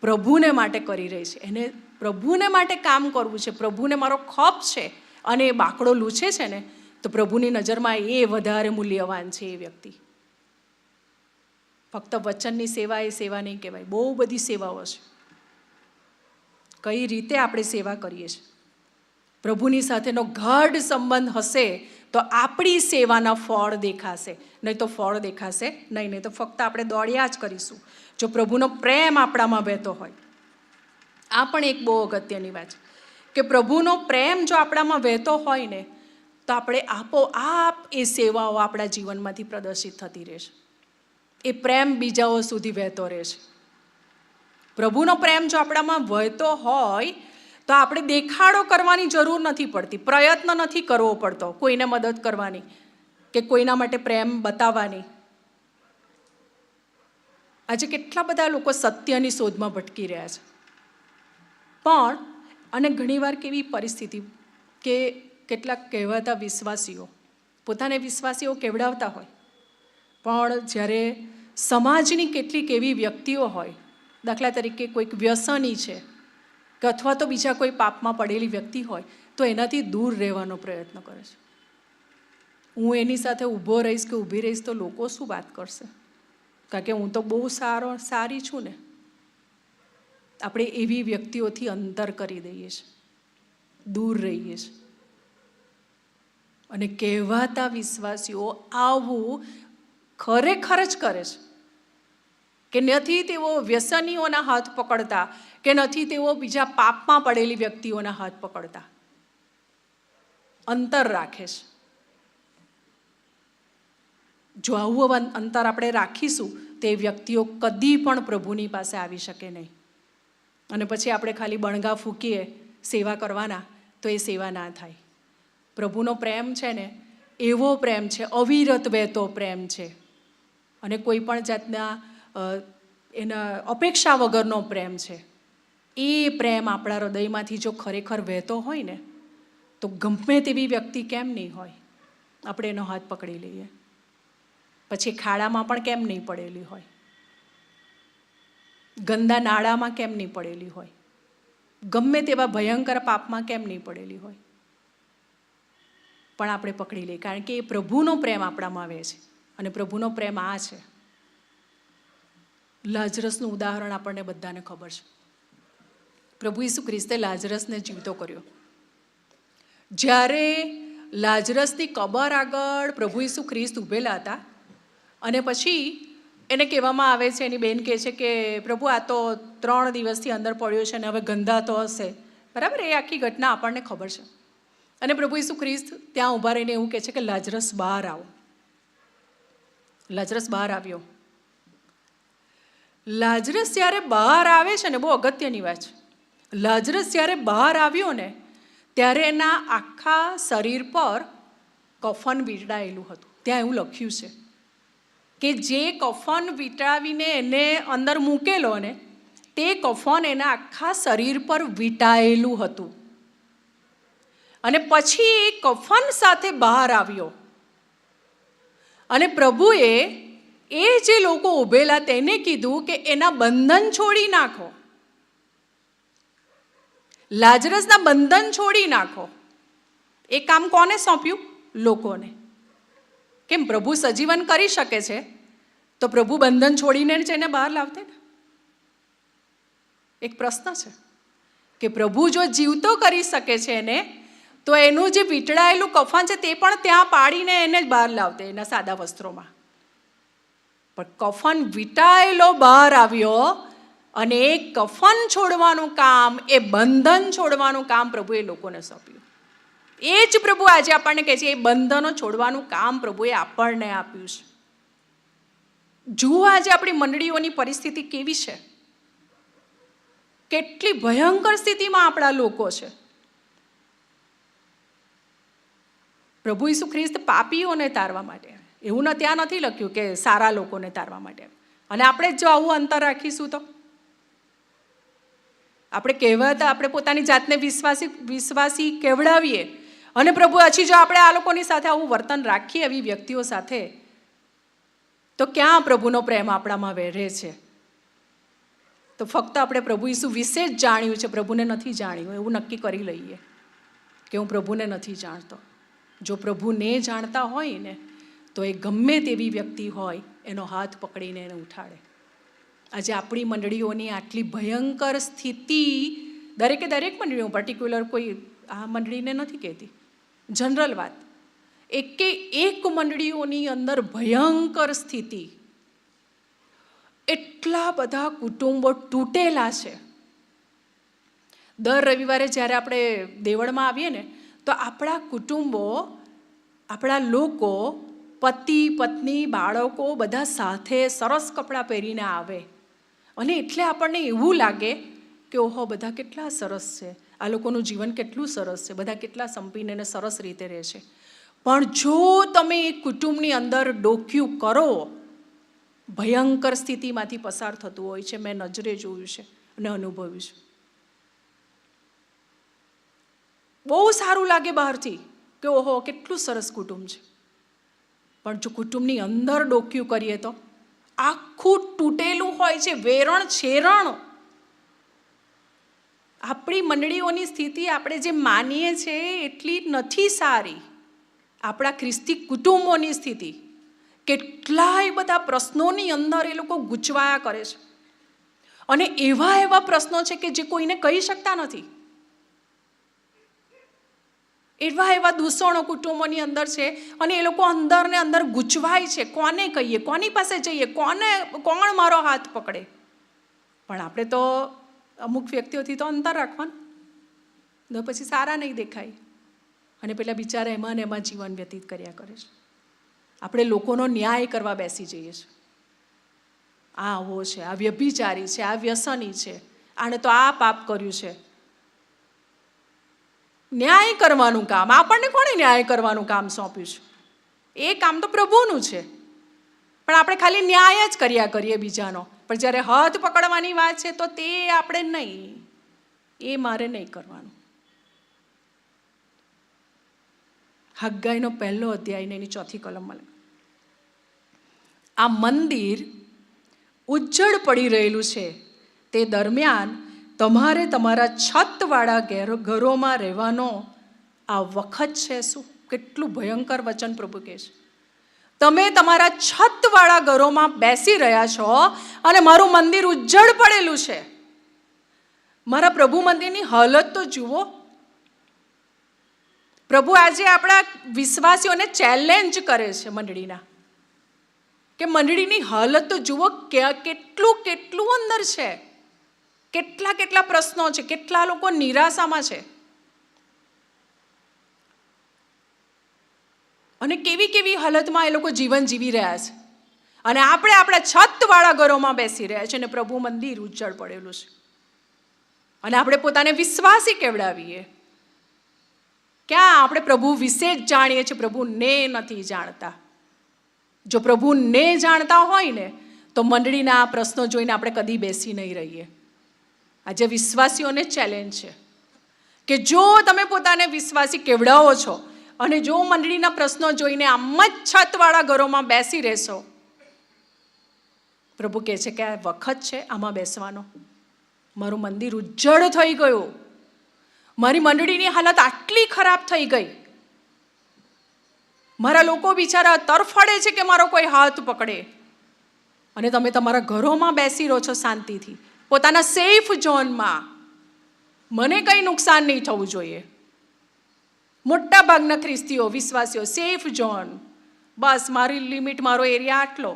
પ્રભુને માટે કરી રહી છે, એને પ્રભુને માટે કામ કરવું છે, પ્રભુને મારો ખપ છે, અને એ બાકડો લૂછે છે ને, તો પ્રભુની નજરમાં એ વધારે મૂલ્યવાન છે એ વ્યક્તિ. ફક્ત વચનની સેવા એ સેવા નહીં કહેવાય, બહુ બધી સેવાઓ છે. કઈ રીતે આપણે સેવા કરીએ છીએ? પ્રભુની સાથેનો ગાઢ સંબંધ હશે તો આપણી સેવાના ફળ દેખાશે, નહીં તો ફળ દેખાશે નહીં તો ફક્ત આપણે દોડ્યા જ કરીશું. જો પ્રભુનો પ્રેમ આપણામાં વહેતો હોય, આ પણ એક બહુ અગત્યની વાત છે કે પ્રભુનો પ્રેમ જો આપણામાં વહેતો હોય ને તો આપણે આપોઆપ એ સેવાઓ આપણા જીવનમાંથી પ્રદર્શિત થતી રહેશે. એ પ્રેમ બીજાઓ સુધી વહેતો રહેશે. પ્રભુનો પ્રેમ જો આપણામાં વહેતો હોય તો આપણે દેખાડો કરવાની જરૂર નથી પડતી, પ્રયત્ન નથી કરવો પડતો કોઈને મદદ કરવાની કે કોઈના માટે પ્રેમ બતાવવાની. આજે કેટલા બધા લોકો સત્યની શોધમાં ભટકી રહ્યા છે, પણ અને ઘણીવાર કેવી પરિસ્થિતિ કે કેટલાક કહેવાતા વિશ્વાસીઓ પોતાને વિશ્વાસીઓ કહેવડાવતા હોય, પણ જ્યારે સમાજની કેટલીક એવી વ્યક્તિઓ હોય, દાખલા તરીકે કોઈક વ્યસની છે કે અથવા તો બીજા કોઈ પાપમાં પડેલી વ્યક્તિ હોય, તો એનાથી દૂર રહેવાનો પ્રયત્ન કરે છે. હું એની સાથે ઊભો રહીશ કે ઊભી રહીશ તો લોકો શું વાત કરશે, કારણ કે હું તો બહુ સારી છું ને. આપણે એવી વ્યક્તિઓથી અંતર કરી દઈએ છીએ, દૂર રહીએ છીએ. અને કહેવાતા વિશ્વાસીઓ આવું ખરેખર જ કરે છે કે નથી તેઓ વ્યસનીઓના હાથ પકડતા, કે નથી તેઓ બીજા પાપમાં પડેલી વ્યક્તિઓના હાથ પકડતા. અંતર રાખે છે. જો આવું અંતર આપણે રાખીશું તે વ્યક્તિઓ કદી પણ પ્રભુની પાસે આવી શકે નહીં. અને પછી આપણે ખાલી બણગા ફૂંકીએ સેવા કરવાના, તો એ સેવા ના થાય. પ્રભુનો પ્રેમ છે ને એવો પ્રેમ છે, અવિરત વહેતો પ્રેમ છે, અને કોઈ પણ જાતના એના અપેક્ષા વગરનો પ્રેમ છે. એ પ્રેમ આપણા હૃદયમાંથી જો ખરેખર વહેતો હોય ને, તો ગમે તેવી વ્યક્તિ કેમ નહીં હોય, આપણે એનો હાથ પકડી લઈએ. પછી ખાડામાં પણ કેમ નહીં પડેલી હોય, ગંદા નાળામાં કેમ નહીં પડેલી હોય, ગમે તેવા ભયંકર પાપમાં કેમ નહીં પડેલી હોય, પણ આપણે પકડી લઈએ, કારણ કે એ પ્રભુનો પ્રેમ આપણામાં આવે છે. અને પ્રભુનો પ્રેમ આ છે. લાજરસનું ઉદાહરણ આપણને બધાને ખબર છે. પ્રભુ ઈસુ ખ્રિસ્તે લાજરસને જીવતો કર્યો. જ્યારે લાજરસની કબર આગળ પ્રભુ ઈસુ ખ્રિસ્ત ઊભેલા હતા, અને પછી એને કહેવામાં આવે છે, એની બેન કહે છે કે પ્રભુ આ તો 3 દિવસથી અંદર પડ્યો છે અને હવે ગંધાતો હશે, બરાબર. એ આખી ઘટના આપણને ખબર છે. અને પ્રભુ ઈસુ ખ્રિસ્ત ત્યાં ઊભા રહીને એવું કહે છે કે લાજરસ બહાર આવો. લાજરસ બહાર આવ્યો. લાજરસ જ્યારે બહાર આવે છે ને, બહુ અગત્યની વાત છે. લાજરસ જ્યારે બહાર આવ્યો ને, ત્યારે એના આખા શરીર પર કફન વીંટાળેલું હતું. ત્યાં એવું લખ્યું છે કે જે કફન વીંટાવીને એને અંદર મૂકેલો ને, તે કફન એના આખા શરીર પર વીંટાયેલું હતું. અને પછી એ કફન સાથે બહાર આવ્યો. અને પ્રભુએ એ જે લોકો ઊભેલા તેને કીધું કે એના બંધન છોડી નાખો, લાજરસના બંધન છોડી નાખો. એ કામ કોને સોંપ્યું? લોકોને. કેમ? પ્રભુ સજીવન કરી શકે છે તો પ્રભુ બંધન છોડીને જ એને બહાર લાવતે ને. એક પ્રશ્ન છે કે પ્રભુ જો જીવતો કરી શકે છે એને, તો એનું જે વીંટળાયેલું કફન છે તે પણ ત્યાં પાડીને એને જ બહાર લાવતે એના સાદા વસ્ત્રોમાં. પણ કફન વીંટાયેલો બહાર આવ્યો, અને એ કફન છોડવાનું કામ, એ બંધન છોડવાનું કામ પ્રભુએ લોકોને સોંપ્યું. એ જ પ્રભુ આજે આપણને કહે છે, એ બંધનો છોડવાનું કામ પ્રભુએ આપણને આપ્યું છે. જુઓ આજે આપણી મંડળીઓની પરિસ્થિતિ કેવી છે, કેટલી ભયંકર સ્થિતિમાં આપણા લોકો છે. પ્રભુ ઈસુ ખ્રિસ્ત પાપીઓને તારવા માટે, એવું ત્યાં નથી લખ્યું કે સારા લોકોને તારવા માટે. અને આપણે જો આવું અંતર રાખીશું તો આપણે કહેવાતા, આપણે પોતાની જાતને વિશ્વાસી કહેવડાવીએ, અને પ્રભુ પછી જો આપણે આ લોકોની સાથે આવું વર્તન રાખીએ, એવી વ્યક્તિઓ સાથે, તો ક્યાં પ્રભુનો પ્રેમ આપણામાં વહેરે છે? તો ફક્ત આપણે પ્રભુ ઈસુ વિશે જ જાણ્યું છે, પ્રભુને નથી જાણ્યું, એવું નક્કી કરી લઈએ કે હું પ્રભુને નથી જાણતો. જો પ્રભુને જાણતા હોય ને, તો એ ગમે તેવી વ્યક્તિ હોય એનો હાથ પકડીને એને ઉઠાડે. આજે આપણી મંડળીઓની આટલી ભયંકર સ્થિતિ, દરેકે દરેક મંડળીઓ, પર્ટિક્યુલર કોઈ આ મંડળીને નથી કહેતી, જનરલ વાત, એક મંડળીઓની અંદર ભયંકર સ્થિતિ. એટલા બધા કુટુંબો તૂટેલા છે. દર રવિવારે જ્યારે આપણે દેવળમાં આવીએ ને, તો આપણા કુટુંબો, આપણા લોકો, પતિ પત્ની બાળકો બધા સાથે સરસ કપડાં પહેરીને આવે, અને એટલે આપણને એવું લાગે કે ઓહો, બધા કેટલા સરસ છે, આ લોકોનું જીવન કેટલું સરસ છે, બધા કેટલા સંપીને અને સરસ રીતે રહે છે. પણ જો તમે એ કુટુંબની અંદર ડોક્યું કરો, ભયંકર સ્થિતિમાંથી પસાર થતું હોય છે. મેં નજરે જોયું છે અને અનુભવ્યું છે. બહુ સારું લાગે બહારથી કે ઓહો, કેટલું સરસ કુટુંબ છે, પણ જો કુટુંબની અંદર ડોક્યું કરીએ તો આખું તૂટેલું હોય છે, વેરણ છેરણ. આપણી મંડળીઓની સ્થિતિ આપણે જે માનીએ છીએ એટલી નથી સારી. આપણા ખ્રિસ્તી કુટુંબોની સ્થિતિ, કેટલાય બધા પ્રશ્નોની અંદર એ લોકો ગૂંચવાયા કરે છે. અને એવા એવા પ્રશ્નો છે કે જે કોઈને કહી શકતા નથી. એવા એવા દૂષણો કુટુંબોની અંદર છે અને એ લોકો અંદર ને અંદર ગૂંચવાય છે. કોને કહીએ, કોની પાસે જઈએ, કોણ મારો હાથ પકડે? પણ આપણે તો અમુક વ્યક્તિઓથી તો અંતર રાખવાનું, ને પછી સારા નહીં દેખાય અને પેલા બિચારા એમાં ને એમાં જીવન વ્યતીત કર્યા કરે છે. આપણે લોકોનો ન્યાય કરવા બેસી જઈએ છીએ. આ આવો છે, આ વ્યભિચારી છે, આ વ્યસની છે, આણે તો આ પાપ કર્યું છે. ન્યાય કરવાનું કામ આપણને કોણે ન્યાય કરવાનું કામ સોંપ્યું છે? એ કામ તો પ્રભુનું છે. પણ આપણે ખાલી ન્યાય જ કર્યા કરીએ બીજાનો. પણ જ્યારે હાથ પકડવાની વાત છે તો તે આપણે નહીં, એ મારે નહીં કરવાનું. હગ્ગાઈનો 1 અધ્યાય એની 4 કલમમાં આ મંદિર ઉજ્જડ પડી રહેલું છે તે દરમિયાન તમારે તમારા છતવાળા ઘરોમાં રહેવાનો આ વખત છે. શું કેટલું ભયંકર વચન પ્રભુ કહે છે. તમે તમારા છતવાળા ઘરોમાં બેસી રહ્યા છો અને મારું મંદિર ઉજ્જડ પડેલું છે. મારા પ્રભુ મંદિરની હાલત તો જુઓ. પ્રભુ આજે આપણા વિશ્વાસીઓને ચેલેન્જ કરે છે મંડળીના, કે મંડળીની હાલત તો જુઓ, કેટલું અંદર છે, કેટલા પ્રશ્નો છે, કેટલા લોકો નિરાશામાં છે અને કેવી હાલતમાં એ લોકો જીવન જીવી રહ્યા છે. અને આપણે આપણા છતવાળા ઘરોમાં બેસી રહ્યા છે અને પ્રભુ મંદિર ઉજ્જડ પડેલું છે. અને આપણે પોતાને વિશ્વાસી કેવડાવીએ. ક્યાં આપણે પ્રભુ વિશે જ જાણીએ છીએ, પ્રભુને નથી જાણતા. જો પ્રભુને જાણતા હોય ને તો મંડળીના આ પ્રશ્નો જોઈને આપણે કદી બેસી નહીં રહીએ. આજે વિશ્વાસીઓને ચેલેન્જ છે કે જો તમે પોતાને વિશ્વાસી કેવડાવો છો અને જો મંડળીના પ્રશ્નો જોઈને આમ જ છતવાળા ઘરોમાં બેસી રહેશો, પ્રભુ કહે છે કે આ વખત છે આમાં બેસવાનો. મારું મંદિર ઉજ્જડ થઈ ગયું, મારી મંડળીની હાલત આટલી ખરાબ થઈ ગઈ, મારા લોકો બિચારા તરફડે છે કે મારો કોઈ હાથ પકડે, અને તમે તમારા ઘરોમાં બેસી રહો છો શાંતિથી, પોતાના સેફ ઝોનમાં. મને કંઈ નુકસાન નહીં થવું જોઈએ. મોટા ભાગના ખ્રિસ્તીઓ, વિશ્વાસીઓ સેફ ઝોન, બસ મારી લિમિટ, મારો એરિયા આટલો,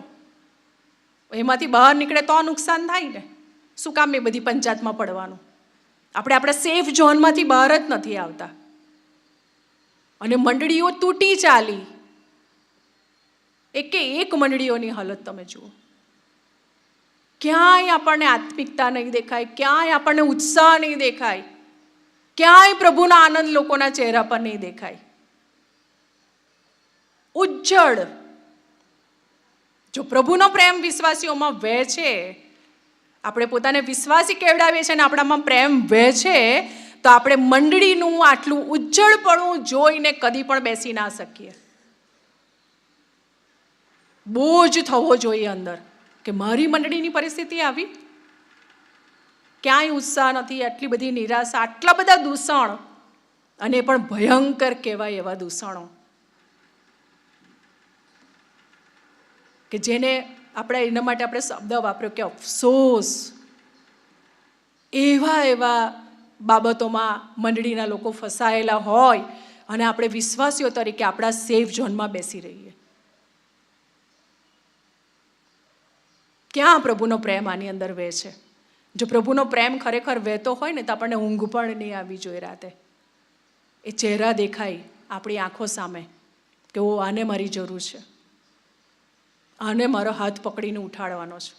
એમાંથી બહાર નીકળે તો નુકસાન થાય ને. શું કામ એ બધી પંચાયતમાં પડવાનું? આપણે આપણા સેફ ઝોનમાંથી બહાર જ નથી આવતા. અને મંડળીઓ તૂટી ચાલી. એક મંડળીઓની હાલત તમે જુઓ. ક્યાંય આપણને આત્મિકતા નહીં દેખાય, ક્યાંય આપણને ઉત્સાહ નહીં દેખાય, ક્યાંય પ્રભુના આનંદ લોકોના ચહેરા પર નહીં દેખાય. ઉજ્જડ. જો પ્રભુનો પ્રેમ વિશ્વાસીઓમાં વહેશે, આપણે પોતાને વિશ્વાસી કેવડાવીએ છીએ અને આપણામાં પ્રેમ વહેશે, તો આપણે મંડળીનું આટલું ઉજ્જડપણું જોઈને કદી પણ બેસી ના શકીએ. બોજ થવો જોઈએ અંદર કે મારી મંડળીની પરિસ્થિતિ આવી, ક્યાંય ઉત્સાહ નથી, આટલી બધી નિરાશા, આટલા બધા દૂષણ, અને પણ ભયંકર કહેવાય એવા દૂષણો કે જેને આપણે એના માટે આપણે શબ્દ વાપર્યો કે અફસોસ. એવા બાબતોમાં મંડળીના લોકો ફસાયેલા હોય અને આપણે વિશ્વાસીઓ તરીકે આપણા સેફ ઝોનમાં બેસી રહીએ. ક્યાં પ્રભુનો પ્રેમ આની અંદર વહે છે? જો પ્રભુનો પ્રેમ ખરેખર વહેતો હોય ને તો આપણને ઊંઘ પણ નહીં આવી જોઈએ રાતે. એ ચહેરા દેખાય આપણી આંખો સામે કે ઓ, આને મારી જરૂર છે, આને મારો હાથ પકડીને ઉઠાડવાનો છે.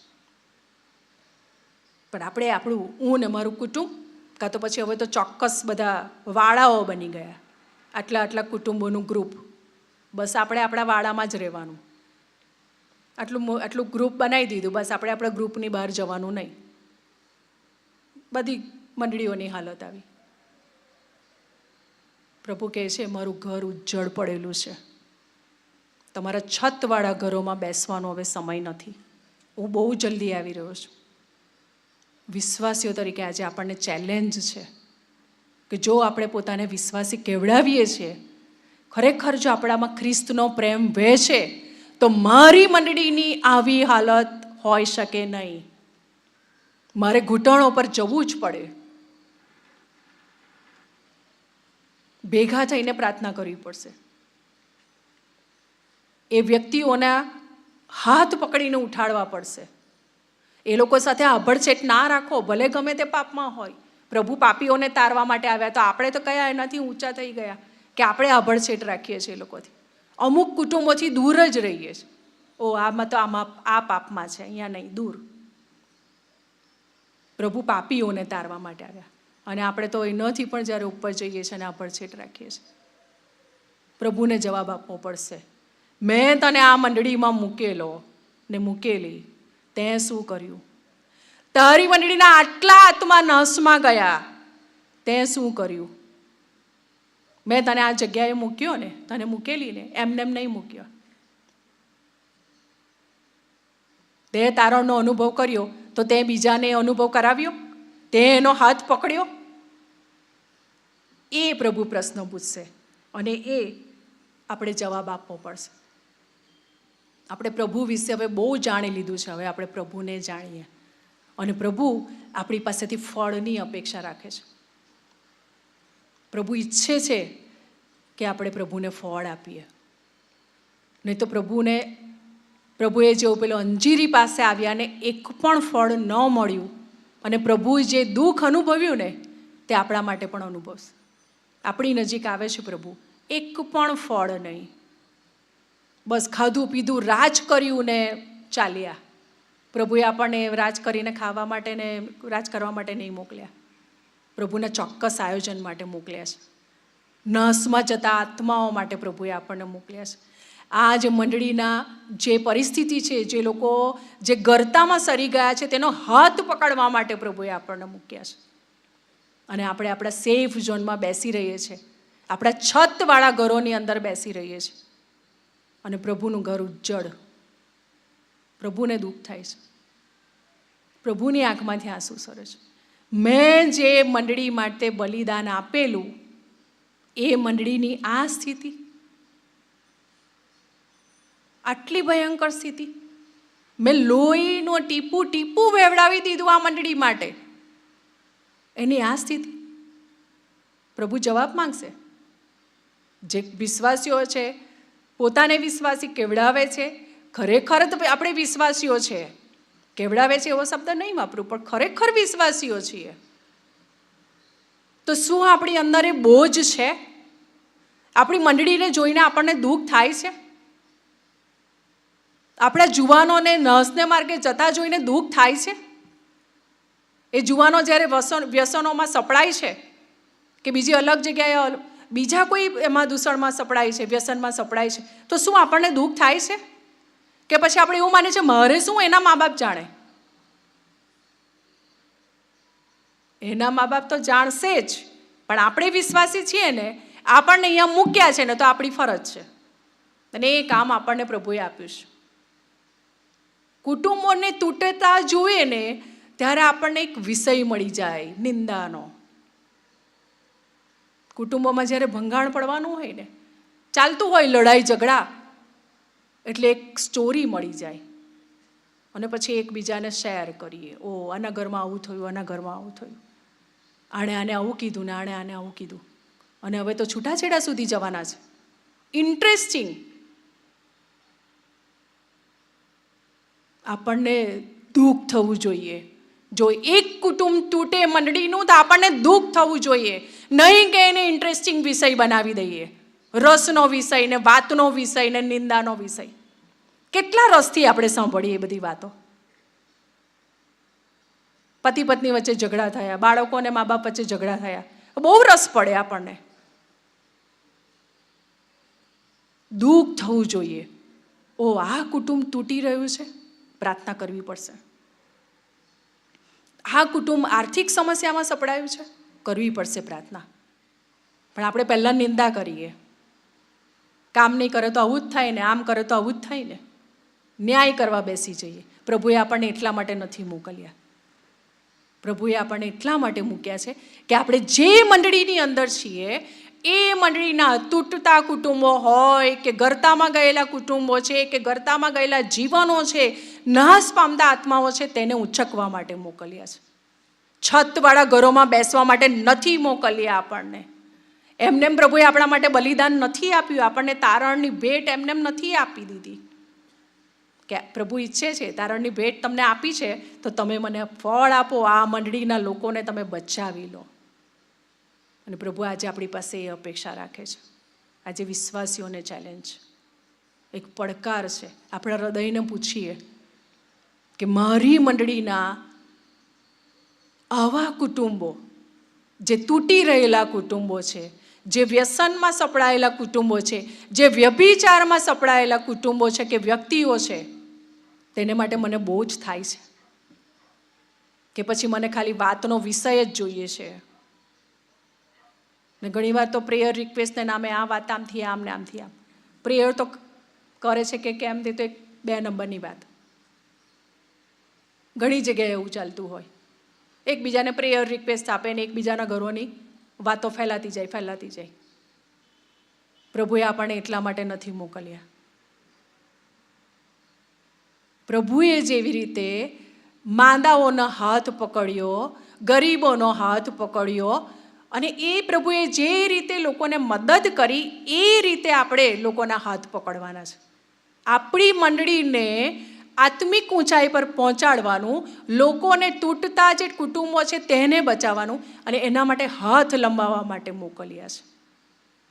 પણ આપણે હું ને મારું કુટુંબ, કાં તો પછી હવે તો ચોક્કસ બધા વાડાઓ બની ગયા, આટલા કુટુંબોનું ગ્રુપ, બસ આપણે આપણા વાડામાં જ રહેવાનું. આટલું ગ્રુપ બનાવી દીધું, બસ આપણે આપણા ગ્રુપની બહાર જવાનું નહીં. બધી મંડળીઓની હાલત આવી. પ્રભુ કહે છે મારું ઘર ઉજ્જડ પડેલું છે, તમારા છતવાળા ઘરોમાં બેસવાનો હવે સમય નથી. હું બહુ જલ્દી આવી રહ્યો છું. વિશ્વાસીઓ તરીકે આજે આપણને ચેલેન્જ છે કે જો આપણે પોતાને વિશ્વાસી કેવડાવીએ છીએ ખરેખર જો આપણામાં ખ્રિસ્તનો પ્રેમ વહેશે તો મારી મંડળીની આવી હાલત હોઈ શકે નહીં. મારે ઘૂંટણો પર જવું જ પડે, ભેગા થઈને પ્રાર્થના કરવી પડશે. એ વ્યક્તિઓના હાથ પકડીને ઉઠાડવા પડશે. એ લોકો સાથે આભડછેટ ના રાખો, ભલે ગમે તે પાપમાં હોય. પ્રભુ પાપીઓને તારવા માટે આવ્યા, તો આપણે તો કયા એનાથી ઊંચા થઈ ગયા કે આપણે આભડછેટ રાખીએ છીએ એ લોકોથી. અમુક કુટુંબોથી દૂર જ રહીએ છીએ. આમાં તો આ પાપમાં છે, અહીંયા નહીં, દૂર. પ્રભુ પાપીઓને તારવા માટે આવ્યા અને આપણે તો એનાથી પણ જ્યારે ઉપર જઈએ છીએ અને આભડછેટ રાખીએ છીએ. પ્રભુને જવાબ આપવો પડશે. મેં તને આ મંડળીમાં મૂકેલો ને મૂકેલી, તે શું કર્યું? તારી મંડળીના આટલા આત્મા નાશમાં ગયા, તે શું કર્યું? મેં તને આ જગ્યાએ મૂક્યો ને, તને મૂકેલી ને, એમને એમ નહીં મૂક્યો. તે તારણનો અનુભવ કર્યો તો તે બીજાને અનુભવ કરાવ્યો? તે એનો હાથ પકડ્યો? એ પ્રભુ પ્રશ્ન પૂછશે અને એ આપણે જવાબ આપવો પડશે. આપણે પ્રભુ વિશે હવે બહુ જાણી લીધું છે. હવે આપણે પ્રભુને જાણીએ અને પ્રભુ આપણી પાસેથી ફળની અપેક્ષા રાખે છે. પ્રભુ ઈચ્છે છે કે આપણે પ્રભુને ફળ આપીએ. નહીં તો પ્રભુએ જેવું પેલો અંજીરી પાસે આવ્યા ને એક પણ ફળ ન મળ્યું અને પ્રભુએ જે દુઃખ અનુભવ્યું ને તે આપણા માટે પણ અનુભવશે. આપણી નજીક આવે છે પ્રભુ, એક પણ ફળ નહીં. બસ ખાધું પીધું રાજ કર્યું ને ચાલ્યા. પ્રભુએ આપણને રાજ કરીને ખાવા માટે ને રાજ કરવા માટે નહીં મોકલ્યા. પ્રભુના ચોક્કસ આયોજન માટે મોકલ્યા છે. નાશમાં જતા આત્માઓ માટે પ્રભુએ આપણને મોકલ્યા છે. આ જે મંડળીના જે પરિસ્થિતિ છે, જે લોકો જે ગરતામાં સરી ગયા છે, તેનો હાથ પકડવા માટે પ્રભુએ આપણને મૂક્યા છે. અને આપણે આપણા સેફ ઝોનમાં બેસી રહીએ છીએ, આપણા છતવાળા ઘરોની અંદર બેસી રહીએ છીએ અને પ્રભુનું ઘર ઉજ્જડ. પ્રભુને દુઃખ થાય છે, પ્રભુની આંખમાંથી આંસુ સરે છે. મેં જે મંડળી માટે બલિદાન આપેલું, એ મંડળીની આ સ્થિતિ, આટલી ભયંકર સ્થિતિ. મેં લોહીનું ટીપું ટીપું વેવડાવી દીધું આ મંડળી માટે, એની આ સ્થિતિ. પ્રભુ જવાબ માંગશે. જે વિશ્વાસીઓ છે, પોતાને વિશ્વાસી કેવડાવે છે, ખરેખર તો આપણે વિશ્વાસીઓ છે, કેવડાવે છે એવો શબ્દ નહીં વાપરું, પણ ખરેખર વિશ્વાસીઓ છીએ, તો શું આપણી અંદર એ બોજ છે? આપણી મંડળીને જોઈને આપણને દુઃખ થાય છે? આપણા જુવાનોને નસને માર્ગે જતા જોઈને દુઃખ થાય છે? એ જુવાનો જ્યારે વ્યસનોમાં સપડાય છે કે બીજી અલગ જગ્યાએ બીજા કોઈ એમાં દૂષણમાં સપડાય છે, વ્યસનમાં સપડાય છે, તો શું આપણને દુઃખ થાય છે? કે પછી આપણે એવું માને છે મારે શું, એના મા બાપ જાણે? એના મા બાપ તો જાણશે જ, પણ આપણે વિશ્વાસી છીએ ને, આપણને અહીંયા મૂક્યા છે ને, તો આપણી ફરજ છે અને એ કામ આપણને પ્રભુએ આપ્યું છે. કુટુંબોને તૂટતા જોઈએ ને ત્યારે આપણને એક વિષય મળી જાય નિંદાનો. કુટુંબોમાં જ્યારે ભંગાણ પડવાનું હોય ને, ચાલતું હોય લડાઈ ઝઘડા, એટલે એક સ્ટોરી મળી જાય અને પછી એકબીજાને શેર કરીએ. આના ઘરમાં આવું થયું, આના ઘરમાં આવું થયું, આને આવું કીધું ને આને આવું કીધું, અને હવે તો છૂટાછેડા સુધી જવાના છે. ઇન્ટરેસ્ટિંગ. આપણને દુઃખ થવું જોઈએ. જો એક કુટુંબ તૂટે મંડળીનું, તો આપણને દુઃખ થવું જોઈએ, નહીં કે એને ઇન્ટરેસ્ટિંગ વિષય બનાવી દઈએ. રસનો વિષય ને વાતનો વિષય ને નિંદાનો વિષય. કેટલા રસથી આપણે સાંભળીએ એ બધી વાતો. પતિ પત્ની વચ્ચે ઝઘડા થયા, બાળકો અને મા બાપ વચ્ચે ઝઘડા થયા, બહુ રસ પડે આપણને. દુઃખ થવું જોઈએ. આ કુટુંબ તૂટી રહ્યું છે, પ્રાર્થના કરવી પડશે. આ કુટુંબ આર્થિક સમસ્યામાં સપડાયું છે, કરવી પડશે પ્રાર્થના. પણ આપણે પહેલાં નિંદા કરીએ, કામ નહીં કરે તો આવું જ થાય ને, આમ કરે તો આવું જ થાય ને, ન્યાય કરવા બેસી જઈએ. પ્રભુએ આપણને એટલા માટે નથી મોકલ્યા. પ્રભુએ આપણને એટલા માટે મૂક્યા છે કે આપણે જે મંડળીની અંદર છીએ એ મંડળીના તૂટતા કુટુંબો હોય કે ગરતામાં ગયેલા કુટુંબો છે કે ગરતામાં ગયેલા જીવનો છે, નાશ પામતા આત્માઓ છે, તેને ઉચકવા માટે મોકલ્યા છે. છતવાળા ઘરોમાં બેસવા માટે નથી મોકલ્યા આપણને. એમનેમ પ્રભુએ આપણા માટે બલિદાન નથી આપ્યું, આપણને તારણની ભેટ એમનેમ નથી આપી દીધી. કે પ્રભુ ઈચ્છે છે તારણની ભેટ તમને આપી છે તો તમે મને ફળ આપો, આ મંડળીના લોકોને તમે બચાવી લો. અને પ્રભુ આજે આપણી પાસે એ અપેક્ષા રાખે છે. આજે વિશ્વાસીઓને ચેલેન્જ, એક પડકાર છે. આપણા હૃદયને પૂછીએ કે મારી મંડળીના આવા કુટુંબો, જે તૂટી રહેલા કુટુંબો છે, જે વ્યસનમાં સપડાયેલા કુટુંબો છે, જે વ્યભિચારમાં સપડાયેલા કુટુંબો છે કે વ્યક્તિઓ છે, તેને માટે મને બહુ જ થાય છે કે પછી મને ખાલી વાતનો વિષય જ જોઈએ છે. ને ઘણીવાર તો પ્રેયર રિક્વેસ્ટને નામે આ વાત આમથી આમ ને આમથી આમ પ્રેયર તો કરે છે કે કેમ તે તો એક 2 નંબરની વાત. ઘણી જગ્યાએ એવું ચાલતું હોય, એકબીજાને પ્રેયર રિક્વેસ્ટ આપે ને એકબીજાના ઘરોની વાતો ફેલાતી જાય. પ્રભુએ આપણને એટલા માટે નથી મોકલ્યા. પ્રભુએ જેવી રીતે માંદાઓનો હાથ પકડ્યો, ગરીબોનો હાથ પકડ્યો, અને એ પ્રભુએ જે રીતે લોકોને મદદ કરી એ રીતે આપણે લોકોના હાથ પકડવાના છે. આપણી મંડળીને આત્મિક ઊંચાઈ પર પહોંચાડવાનું, લોકોને તૂટતા જે કુટુંબો છે તેને બચાવવાનું, અને એના માટે હાથ લંબાવવા માટે મોકલ્યા છે.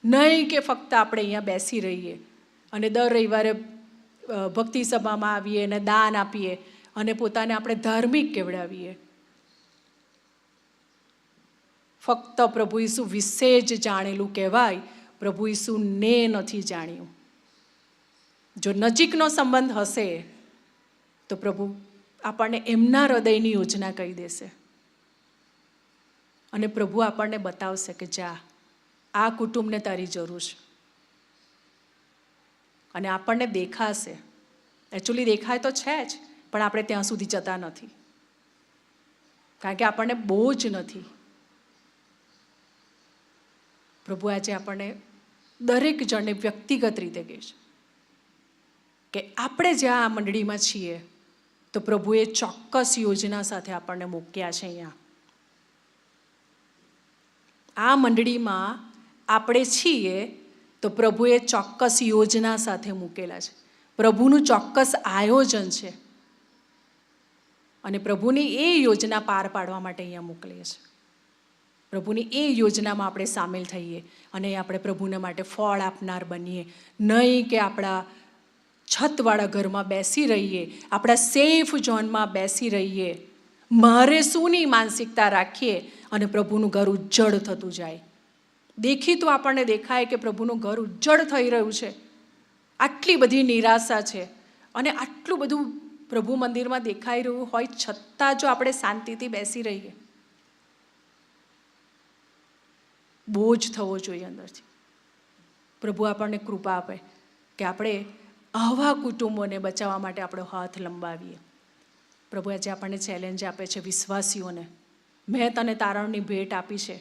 નહીં કે ફક્ત આપણે અહીંયા બેસી રહીએ અને દર રવિવારે ભક્તિ સભામાં આવીએ અને દાન આપીએ અને પોતાને આપણે ધાર્મિક કહેવડાવીએ. ફક્ત પ્રભુ ઈસુ વિશે જ જાણેલું કહેવાય, પ્રભુ ઈસુને નથી જાણ્યું. જો નજીકનો સંબંધ હશે તો પ્રભુ આપણને એમના હૃદયની યોજના કહી દેશે અને પ્રભુ આપણને બતાવશે કે જા, આ કુટુંબને તારી જરૂર છે. અને આપણને દેખાશે, એકચ્યુઅલી દેખાય તો છે જ, પણ આપણે ત્યાં સુધી જતા નથી કારણ કે આપણને બહુ જ નથી. પ્રભુ આજે આપણને દરેક જણને વ્યક્તિગત રીતે કહે છે કે આપણે જ્યાં આ મંડળીમાં છીએ તો પ્રભુએ ચોક્કસ યોજના સાથે આપણને મૂક્યા છે. અહીંયા આ મંડળીમાં આપણે છીએ તો પ્રભુએ ચોક્કસ યોજના સાથે મૂકેલા છે. પ્રભુનું ચોક્કસ આયોજન છે અને પ્રભુની એ યોજના પાર પાડવા માટે અહીંયા મોકલીએ છે. પ્રભુની એ યોજનામાં આપણે સામેલ થઈએ અને આપણે પ્રભુને માટે ફળ આપનાર બનીએ. નહીં કે આપણા છતવાળા ઘરમાં બેસી રહીએ, આપણા સેફ ઝોનમાં બેસી રહીએ, મારે શુંની માનસિકતા રાખીએ અને પ્રભુનું ઘર ઉજ્જડ થતું જાય. દેખીતું આપણને દેખાય કે પ્રભુનું ઘર ઉજ્જડ થઈ રહ્યું છે, આટલી બધી નિરાશા છે અને આટલું બધું પ્રભુ મંદિરમાં દેખાઈ રહ્યું હોય છતાં જો આપણે શાંતિથી બેસી રહીએ, બોજ થવો જોઈએ અંદરથી. પ્રભુ આપણને કૃપા આપે કે આપણે આવા કુટુંબોને બચાવવા માટે આપણો હાથ લંબાવીએ. પ્રભુ આજે આપણને ચેલેન્જ આપે છે વિશ્વાસીઓને, મેં તને તારણની ભેટ આપી છે,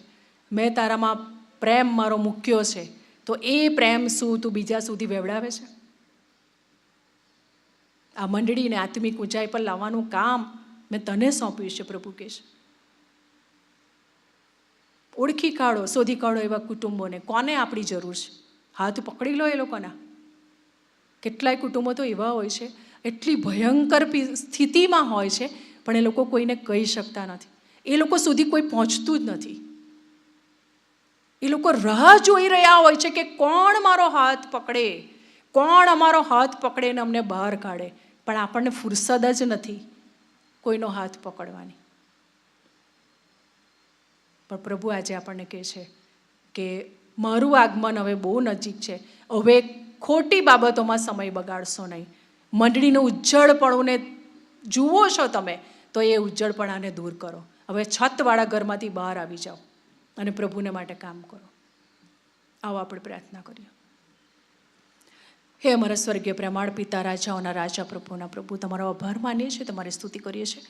મેં તારામાં પ્રેમ મારો મૂક્યો છે, તો એ પ્રેમ શું તું બીજા સુધી વેવડાવે છે? આ મંડળીને આત્મિક ઊંચાઈ પર લાવવાનું કામ મેં તને સોંપ્યું છે. પ્રભુ કહે છે ઓળખી કાઢો, શોધી કાઢો એવા કુટુંબોને, કોને આપણી જરૂર છે, હાથ પકડી લો એ લોકોના. કેટલાય કુટુંબો તો એવા હોય છે, એટલી ભયંકર સ્થિતિમાં હોય છે, પણ એ લોકો કોઈને કહી શકતા નથી, એ લોકો સુધી કોઈ પહોંચતું જ નથી. એ લોકો રાહ જોઈ રહ્યા હોય છે કે કોણ મારો હાથ પકડે, કોણ અમારો હાથ પકડે ને અમને બહાર કાઢે, પણ આપણને ફુરસદ જ નથી કોઈનો હાથ પકડવાની. પણ પ્રભુ આજે આપણને કહે છે કે મારું આગમન હવે બહુ નજીક છે, હવે ખોટી બાબતોમાં સમય બગાડશો નહીં. મંડળીનું ઉજ્જડપણુંને જુઓ છો તમે તો એ ઉજ્જડપણાને દૂર કરો. હવે છતવાળા ઘરમાંથી બહાર આવી જાઓ અને પ્રભુને માટે કામ કરો. આવો આપણે પ્રાર્થના કરીએ. હે અમારા સ્વર્ગીય પ્રેમાળ પિતા, રાજાઓના રાજા, પ્રભુના પ્રભુ, તમારો આભાર માનીએ છીએ, તમારી સ્તુતિ કરીએ છીએ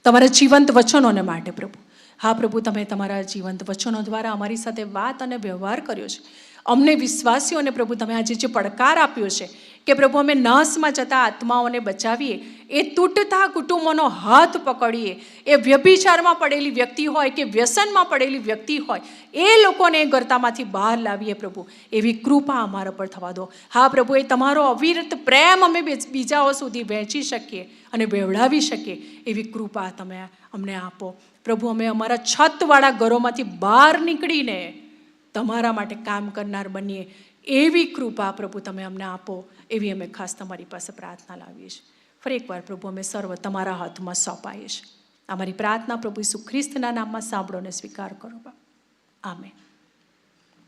તમારા જીવંત વચનોને માટે. પ્રભુ હા પ્રભુ, તમે તમારા જીવંત વચનો દ્વારા અમારી સાથે વાત અને વ્યવહાર કર્યો છે. અમને વિશ્વાસીઓને પ્રભુ તમે આજે જે પડકાર આપ્યો છે કે પ્રભુ અમે નાશમાં જતા આત્માઓને બચાવીએ, એ તૂટતા કુટુંબોનો હાથ પકડીએ, એ વ્યભિચારમાં પડેલી વ્યક્તિ હોય કે વ્યસનમાં પડેલી વ્યક્તિ હોય, એ લોકોને એ ગરતામાંથી બહાર લાવીએ પ્રભુ. એવી કૃપા અમારા પર થવા દો. હા પ્રભુ, એ તમારો અવિરત પ્રેમ અમે બીજાઓ સુધી વહેંચી શકીએ અને વેવડાવી શકીએ એવી કૃપા તમે અમને આપો પ્રભુ. અમે અમારા છતવાળા ઘરોમાંથી બહાર નીકળીને તમારા માટે કામ કરનાર બનીએ એવી કૃપા પ્રભુ તમે અમને આપો, એવી અમે ખાસ તમારી પાસે પ્રાર્થના લાવીએ છીએ. ફરી એકવાર પ્રભુ, અમે સર્વ તમારા હાથમાં સોંપાઈએ છીએ. અમારી પ્રાર્થના પ્રભુ ઈસુ ખ્રિસ્તના નામમાં સાંભળો અને સ્વીકાર કરો. આમેન.